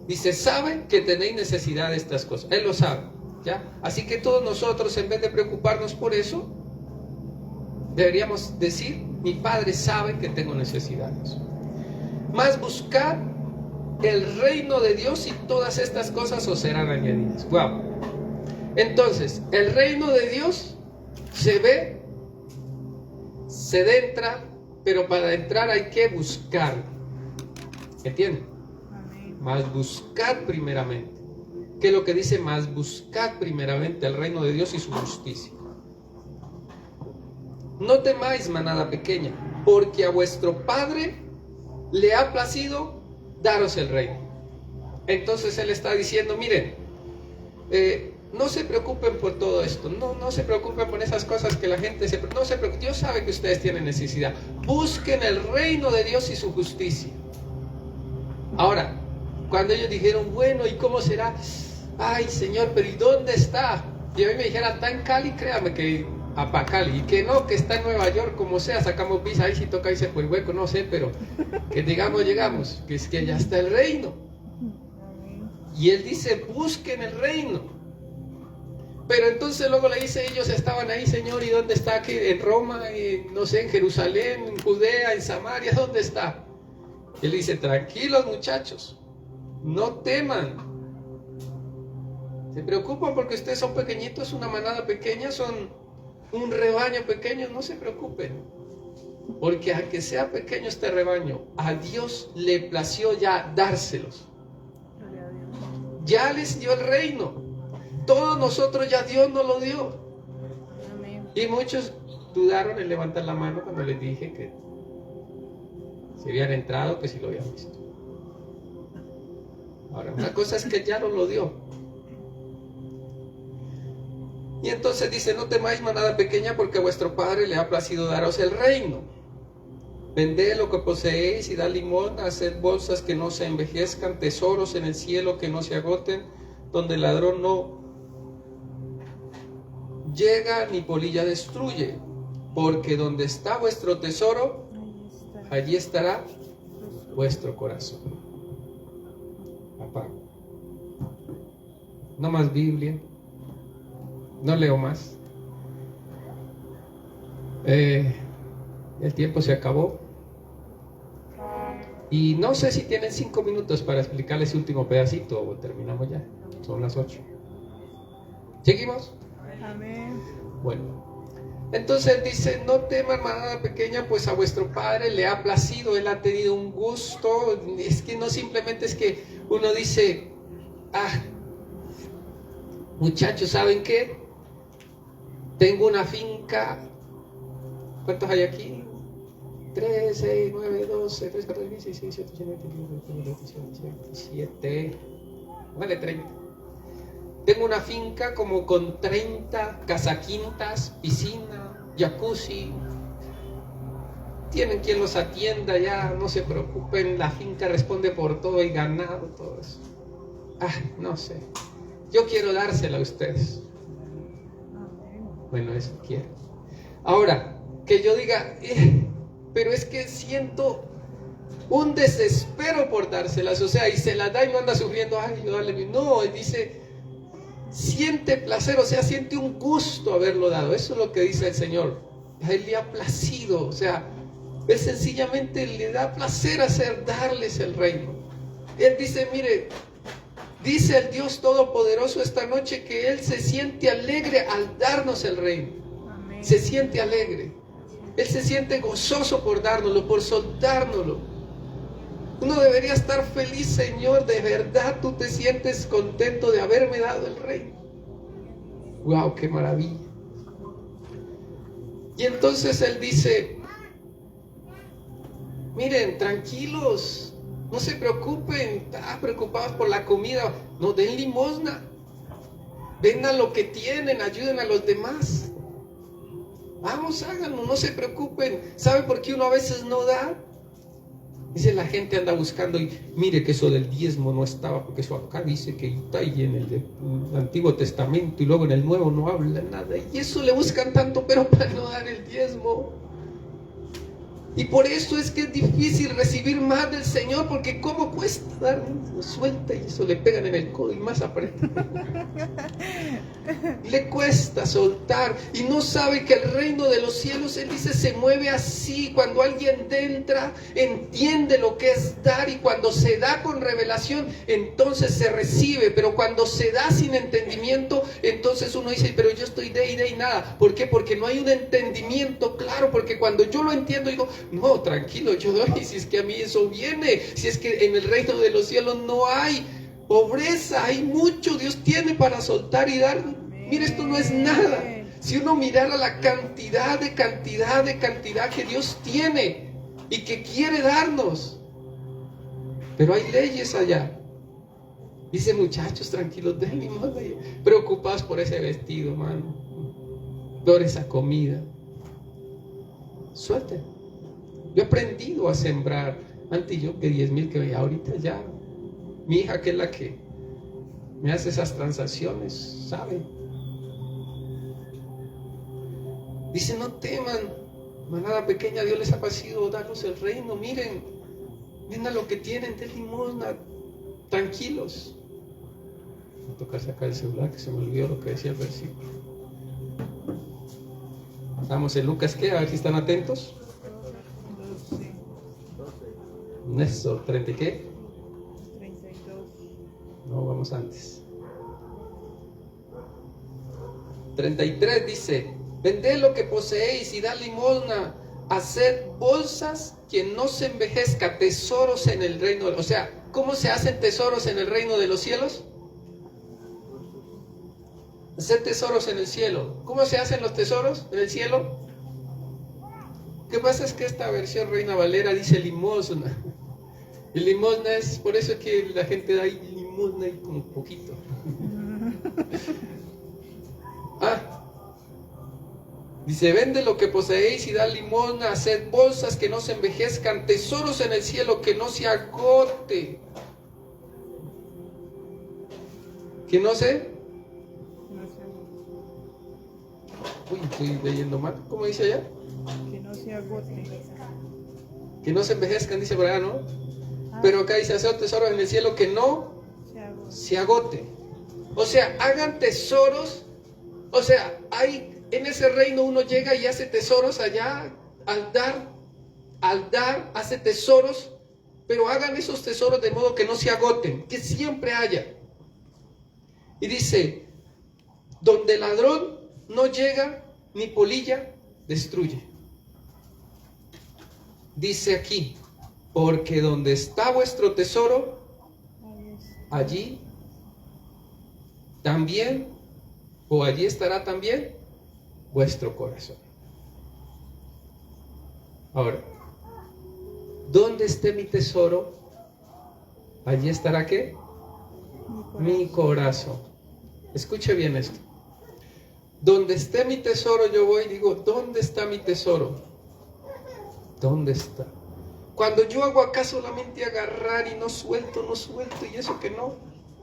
Dice: sabe que tenéis necesidad de estas cosas. Él lo sabe, ¿ya? Así que todos nosotros, en vez de preocuparnos por eso, deberíamos decir: mi Padre sabe que tengo necesidades. Más buscar el reino de Dios y todas estas cosas os serán añadidas. Wow. Entonces, el reino de Dios se ve, se entra, pero para entrar hay que buscar. ¿Entienden? Más buscad primeramente. ¿Qué es lo que dice? Más buscad primeramente el reino de Dios y su justicia. No temáis, manada pequeña, porque a vuestro Padre le ha placido daros el reino. Entonces él está diciendo: miren, no se preocupen por todo esto, no se preocupen por esas cosas que la gente no se preocupe. Dios sabe que ustedes tienen necesidad. Busquen el reino de Dios y su justicia. Ahora, cuando ellos dijeron: bueno, ¿y cómo será? Ay, Señor, pero ¿y dónde está? Y a mí me dijera: está en Cali, créame que a Cali, y que no, que está en Nueva York, como sea, sacamos visa, ahí si toca irse por el hueco, no sé, pero que digamos llegamos, que es que ya está el reino. Y él dice: busquen el reino. Pero entonces luego le dice: ellos estaban ahí, Señor, ¿y dónde está? Aquí en Roma, no sé, en Jerusalén, en Judea, en Samaria, ¿dónde está? Él dice: tranquilos, muchachos, no teman. Se preocupan porque ustedes son pequeñitos, una manada pequeña, son un rebaño pequeño. No se preocupen, porque aunque sea pequeño este rebaño, a Dios le plació ya dárselos. Ya les dio el reino. Todos nosotros ya Dios nos lo dio. Y muchos dudaron en levantar la mano cuando les dije que si habían entrado, que si lo habían visto. Ahora, una cosa es que ya nos lo dio. Y entonces dice, no temáis, manada pequeña, porque a vuestro Padre le ha placido daros el reino. Vended lo que poseéis y dad limosna, haced bolsas que no se envejezcan, tesoros en el cielo que no se agoten, donde el ladrón no llega ni polilla destruye. Porque donde está vuestro tesoro, allí estará vuestro corazón. Papá, no más Biblia, no leo más. El tiempo se acabó. Y no sé si tienen 5 minutos para explicarles ese último pedacito o terminamos ya. Son las 8. ¿Seguimos? Amén. Bueno. Entonces dice, no teman, manada pequeña, pues a vuestro Padre le ha placido, Él ha tenido un gusto. Es que no simplemente es que uno dice, muchachos, ¿saben qué? Tengo una finca. ¿Cuántos hay aquí? 3, 6, 9, 12, 3, 14, 15, 16, 17, 18, 19, 27. Vale, 30. Tengo una finca como con 30 casaquintas, piscina, jacuzzi. Tienen quien los atienda ya, no se preocupen, la finca responde por todo y ganado, todo eso. No sé. Yo quiero dársela a ustedes. Bueno, eso quiero. Ahora, que yo diga, pero es que siento un desespero por dárselas, o sea, y se las da y no anda sufriendo, yo dale, no, él dice, siente placer, o sea, siente un gusto haberlo dado. Eso es lo que dice el Señor. A Él le ha placido, o sea, Él sencillamente le da placer darles el reino. Él dice, mire, dice el Dios Todopoderoso esta noche que Él se siente alegre al darnos el reino. Amén. Se siente alegre. Él se siente gozoso por dárnoslo, por soltárnoslo. Uno debería estar feliz, Señor, de verdad tú te sientes contento de haberme dado el reino. ¡Wow! ¡Qué maravilla! Y entonces Él dice, miren, tranquilos, no se preocupen, están preocupados por la comida, no den limosna, vendan lo que tienen, ayuden a los demás. Vamos, háganlo, no se preocupen. ¿Sabe por qué uno a veces no da? Dice, la gente anda buscando y mire que eso del diezmo no estaba, porque eso acá dice que está ahí en el Antiguo Testamento y luego en el Nuevo no habla nada. Y eso le buscan tanto, pero para no dar el diezmo. Y por eso es que es difícil recibir más del Señor, porque ¿cómo cuesta dar? Suelta y eso le pegan en el codo y más aprieta. Le cuesta soltar y no sabe que el reino de los cielos, Él dice, se mueve así. Cuando alguien entra, entiende lo que es dar, y cuando se da con revelación, entonces se recibe. Pero cuando se da sin entendimiento, entonces uno dice, pero yo estoy de y nada. ¿Por qué? Porque no hay un entendimiento claro. Porque cuando yo lo entiendo, digo, no, tranquilo, yo doy. Si es que a mí eso viene, si es que en el reino de los cielos no hay pobreza, hay mucho, Dios tiene para soltar y dar. Mira, esto no es nada. Si uno mirara la cantidad que Dios tiene y que quiere darnos. Pero hay leyes allá. Dice, muchachos, tranquilos, den limosna, preocupados por ese vestido, mano, por esa comida. Suelten. Yo he aprendido a sembrar. Antes yo que 10,000 que veía, ahorita ya mi hija, que es la que me hace esas transacciones, sabe. Dice, no teman, manada pequeña, Dios les ha placido darnos el reino. Miren a lo que tienen, de limosna, tranquilos. Voy a tocar sacar el celular, que se me olvidó lo que decía el versículo. Estamos en Lucas, ¿qué? A ver si están atentos. Néstor, ¿30 y qué? 32. No, vamos antes. 33 dice, vended lo que poseéis y dad limosna, haced bolsas que no se envejezca, tesoros en el reino. O sea, ¿cómo se hacen tesoros en el reino de los cielos? Hacer tesoros en el cielo. ¿Cómo se hacen los tesoros en el cielo? ¿Qué pasa? Es que esta versión Reina Valera dice limosna. Y limosna es, por eso es que la gente da ahí limosna y como poquito. Dice, vende lo que poseéis y da limosna, haced bolsas que no se envejezcan, tesoros en el cielo que no se agote. ¿Que no se? Uy, estoy leyendo mal. ¿Cómo dice allá? Que no se agote. Que no se envejezcan, dice por allá, ¿no? Pero acá dice, hacer tesoros en el cielo que no se agote. O sea, hagan tesoros. O sea, en ese reino uno llega y hace tesoros allá. Al dar, hace tesoros. Pero hagan esos tesoros de modo que no se agoten, que siempre haya. Y dice, donde el ladrón no llega, ni polilla destruye. Dice aquí, porque donde está vuestro tesoro, allí también, o allí estará también vuestro corazón. Ahora, donde esté mi tesoro, allí estará ¿qué? Mi corazón. Escuche bien esto. Donde esté mi tesoro, yo voy y digo, ¿dónde está mi tesoro? ¿Dónde está? Cuando yo hago acá solamente agarrar y no suelto y eso que no,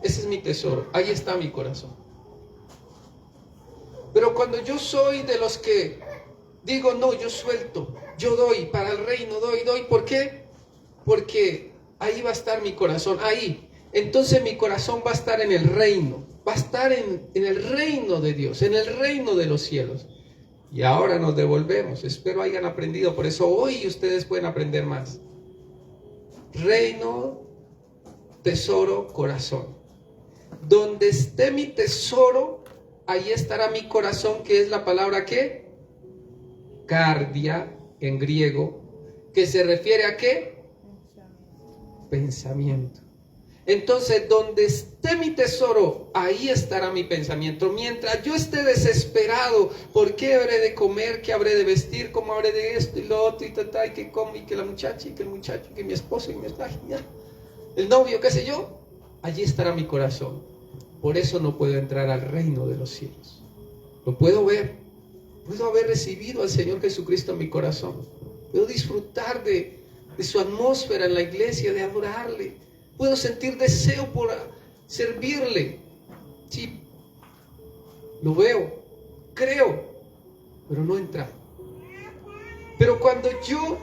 ese es mi tesoro, ahí está mi corazón. Pero cuando yo soy de los que digo, no, yo suelto, yo doy para el reino, doy, ¿por qué? Porque ahí va a estar mi corazón, ahí. Entonces mi corazón va a estar en el reino, va a estar en el reino de Dios, en el reino de los cielos. Y ahora nos devolvemos. Espero hayan aprendido. Por eso hoy ustedes pueden aprender más. Reino, tesoro, corazón. Donde esté mi tesoro, ahí estará mi corazón, que es la palabra ¿qué? Cardia, en griego, que se refiere a ¿qué? Pensamiento. Entonces, donde esté mi tesoro, ahí estará mi pensamiento. Mientras yo esté desesperado, ¿por qué habré de comer? ¿Qué habré de vestir? ¿Cómo habré de esto y lo otro? Y que como, y que la muchacha, y que el muchacho, y que mi esposo, y mi esposa, el novio, qué sé yo. Allí estará mi corazón. Por eso no puedo entrar al reino de los cielos. Lo puedo ver. Puedo haber recibido al Señor Jesucristo en mi corazón. Puedo disfrutar de su atmósfera en la iglesia, de adorarle. Puedo sentir deseo por servirle. Sí, lo veo, creo, pero no entra. Pero cuando yo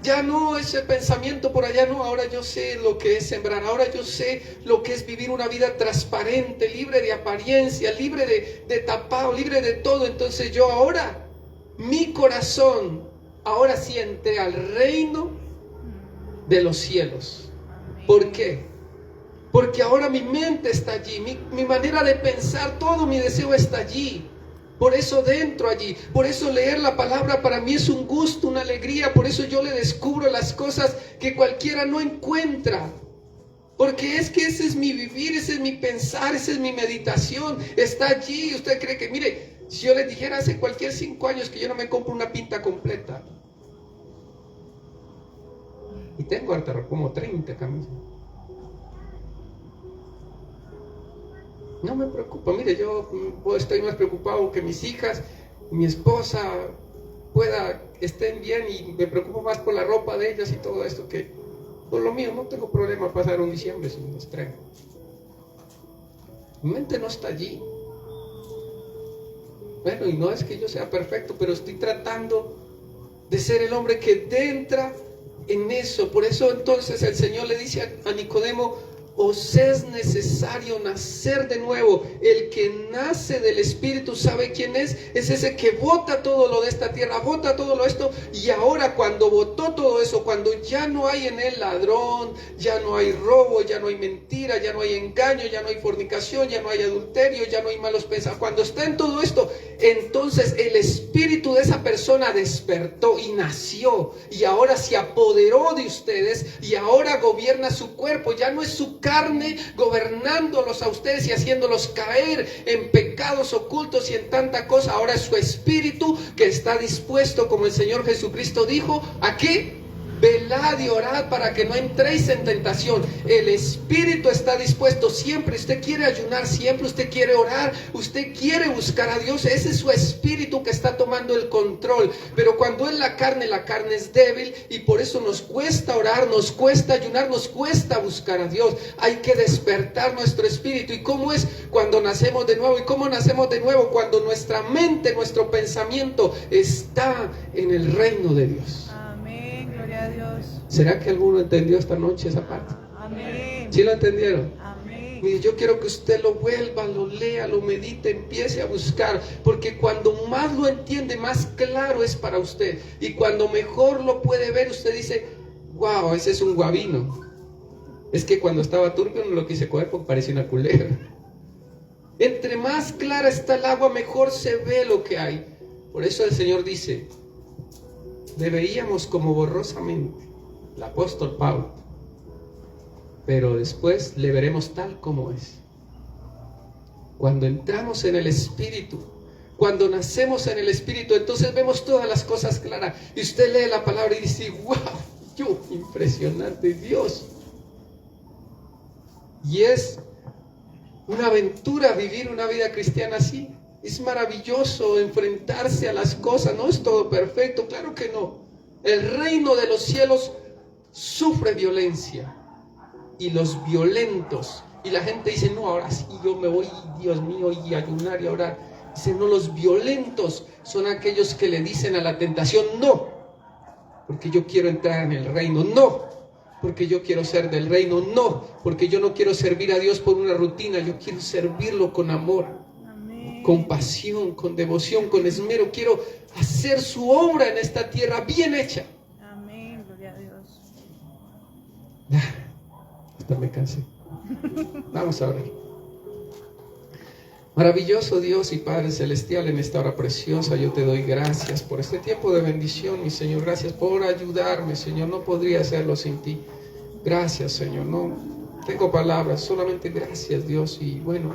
ya no, ese pensamiento por allá no, ahora yo sé lo que es sembrar, ahora yo sé lo que es vivir una vida transparente, libre de apariencia, libre de tapado, libre de todo. Entonces yo ahora, mi corazón, ahora sí entré al reino de los cielos. ¿Por qué? Porque ahora mi mente está allí, mi manera de pensar, todo mi deseo está allí. Por eso dentro allí, por eso leer la palabra para mí es un gusto, una alegría. Por eso yo le descubro las cosas que cualquiera no encuentra. Porque es que ese es mi vivir, ese es mi pensar, esa es mi meditación. Está allí. Usted cree que, mire, si yo les dijera hace cualquier 5 años que yo no me compro una pinta completa. Y tengo hasta como 30 camisas. No me preocupa, mire, yo estoy más preocupado que mis hijas, mi esposa estén bien, y me preocupo más por la ropa de ellas y todo esto que por lo mío. No tengo problema pasar un diciembre sin estreno. Mi mente no está allí. Bueno, y no es que yo sea perfecto, pero estoy tratando de ser el hombre que entra en eso. Por eso entonces el Señor le dice a Nicodemo: os es necesario nacer de nuevo. El que nace del Espíritu, ¿sabe quién es? Es ese que bota todo lo de esta tierra, bota todo lo esto. Y ahora cuando botó todo eso, cuando ya no hay en él ladrón, ya no hay robo, ya no hay mentira, ya no hay engaño, ya no hay fornicación, ya no hay adulterio, ya no hay malos pensamientos. Cuando está en todo esto, entonces el espíritu de esa persona despertó y nació. Y ahora se apoderó de ustedes y ahora gobierna su cuerpo. Ya no es su carne gobernándolos a ustedes y haciéndolos caer en pecados ocultos y en tanta cosa. Ahora es su espíritu que está dispuesto, como el Señor Jesucristo dijo, ¿a qué? Velad y orad para que no entréis en tentación. El espíritu está dispuesto siempre. Usted quiere ayunar siempre, usted quiere orar, usted quiere buscar a Dios. Ese es su espíritu que está tomando el control. Pero cuando es la carne es débil y por eso nos cuesta orar, nos cuesta ayunar, nos cuesta buscar a Dios. Hay que despertar nuestro espíritu. ¿Y cómo es cuando nacemos de nuevo? ¿Y cómo nacemos de nuevo? Cuando nuestra mente, nuestro pensamiento está en el reino de Dios. Gloria a Dios. ¿Será que alguno entendió esta noche esa parte? Amén. ¿Sí lo entendieron? Amén. Mire, yo quiero que usted lo vuelva, lo lea, lo medite, empiece a buscar, porque cuando más lo entiende, más claro es para usted. Y cuando mejor lo puede ver, usted dice, wow, ese es un guabino. Es que cuando estaba turbio no lo quise coger porque parecía una culebra. Entre más clara está el agua, mejor se ve lo que hay. Por eso el Señor dice, le veíamos como borrosamente, el apóstol Pablo, pero después le veremos tal como es. Cuando entramos en el Espíritu, cuando nacemos en el Espíritu, entonces vemos todas las cosas claras. Y usted lee la palabra y dice, wow, impresionante Dios. Y es una aventura vivir una vida cristiana así. Es maravilloso enfrentarse a las cosas. No es todo perfecto, claro que no. El reino de los cielos sufre violencia. Y los violentos. Y la gente dice, no, ahora sí yo me voy, Dios mío, y ayunar y orar. Dice, no, los violentos son aquellos que le dicen a la tentación, no, porque yo quiero entrar en el reino. No, porque yo quiero ser del reino. No, porque yo no quiero servir a Dios por una rutina. Yo quiero servirlo con amor, con pasión, con devoción, con esmero. Quiero hacer su obra en esta tierra bien hecha. Amén, gloria a Dios. Hasta me cansé. Vamos a orar. Maravilloso Dios y Padre Celestial, en esta hora preciosa yo te doy gracias por este tiempo de bendición, mi Señor. Gracias por ayudarme, Señor. No podría hacerlo sin ti. Gracias, Señor. No tengo palabras, solamente gracias, Dios. Y bueno,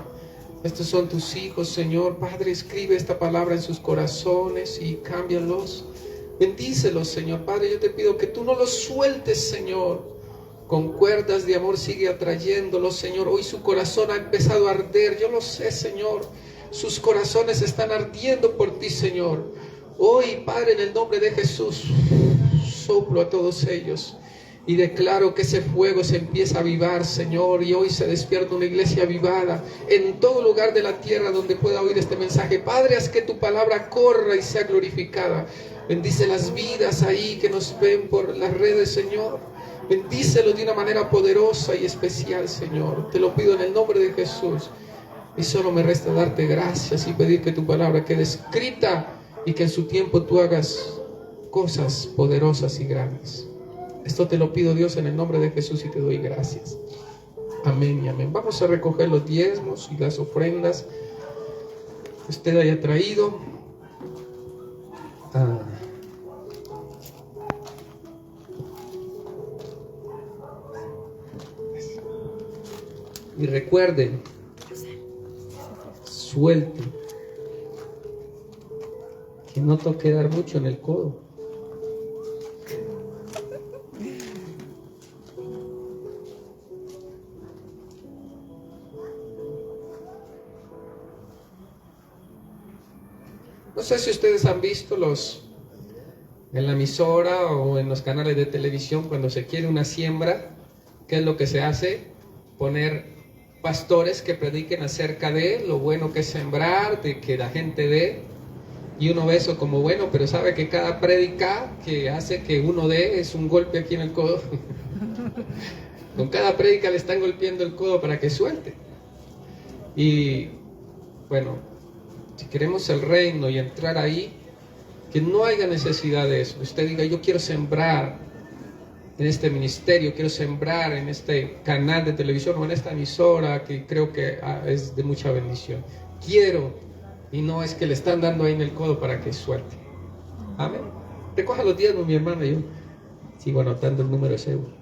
estos son tus hijos, Señor. Padre, escribe esta palabra en sus corazones y cámbialos. Bendícelos, Señor. Padre, yo te pido que tú no los sueltes, Señor. Con cuerdas de amor sigue atrayéndolos, Señor. Hoy su corazón ha empezado a arder. Yo lo sé, Señor. Sus corazones están ardiendo por ti, Señor. Hoy, Padre, en el nombre de Jesús, soplo a todos ellos. Y declaro que ese fuego se empieza a avivar, Señor. Y hoy se despierta una iglesia avivada en todo lugar de la tierra donde pueda oír este mensaje. Padre, haz que tu palabra corra y sea glorificada. Bendice las vidas ahí que nos ven por las redes, Señor. Bendícelos de una manera poderosa y especial, Señor. Te lo pido en el nombre de Jesús. Y solo me resta darte gracias y pedir que tu palabra quede escrita y que en su tiempo tú hagas cosas poderosas y grandes. Esto te lo pido, Dios, en el nombre de Jesús, y te doy gracias. Amén y amén. Vamos a recoger los diezmos y las ofrendas que usted haya traído. Y recuerden, suelten, que no toque dar mucho en el codo. No sé si ustedes han visto en la emisora o en los canales de televisión, cuando se quiere una siembra, ¿qué es lo que se hace? Poner pastores que prediquen acerca de lo bueno que es sembrar, de que la gente dé, y uno ve eso como bueno, pero sabe que cada prédica que hace que uno dé es un golpe aquí en el codo. Con cada prédica le están golpeando el codo para que suelte. Y bueno, si queremos el reino y entrar ahí, que no haya necesidad de eso. Usted diga, yo quiero sembrar en este ministerio, quiero sembrar en este canal de televisión o en esta emisora que creo que es de mucha bendición. Quiero, y no es que le están dando ahí en el codo para que suelte. Amén. Recoja los diezmos, mi hermano, y yo sigo anotando el número seguro.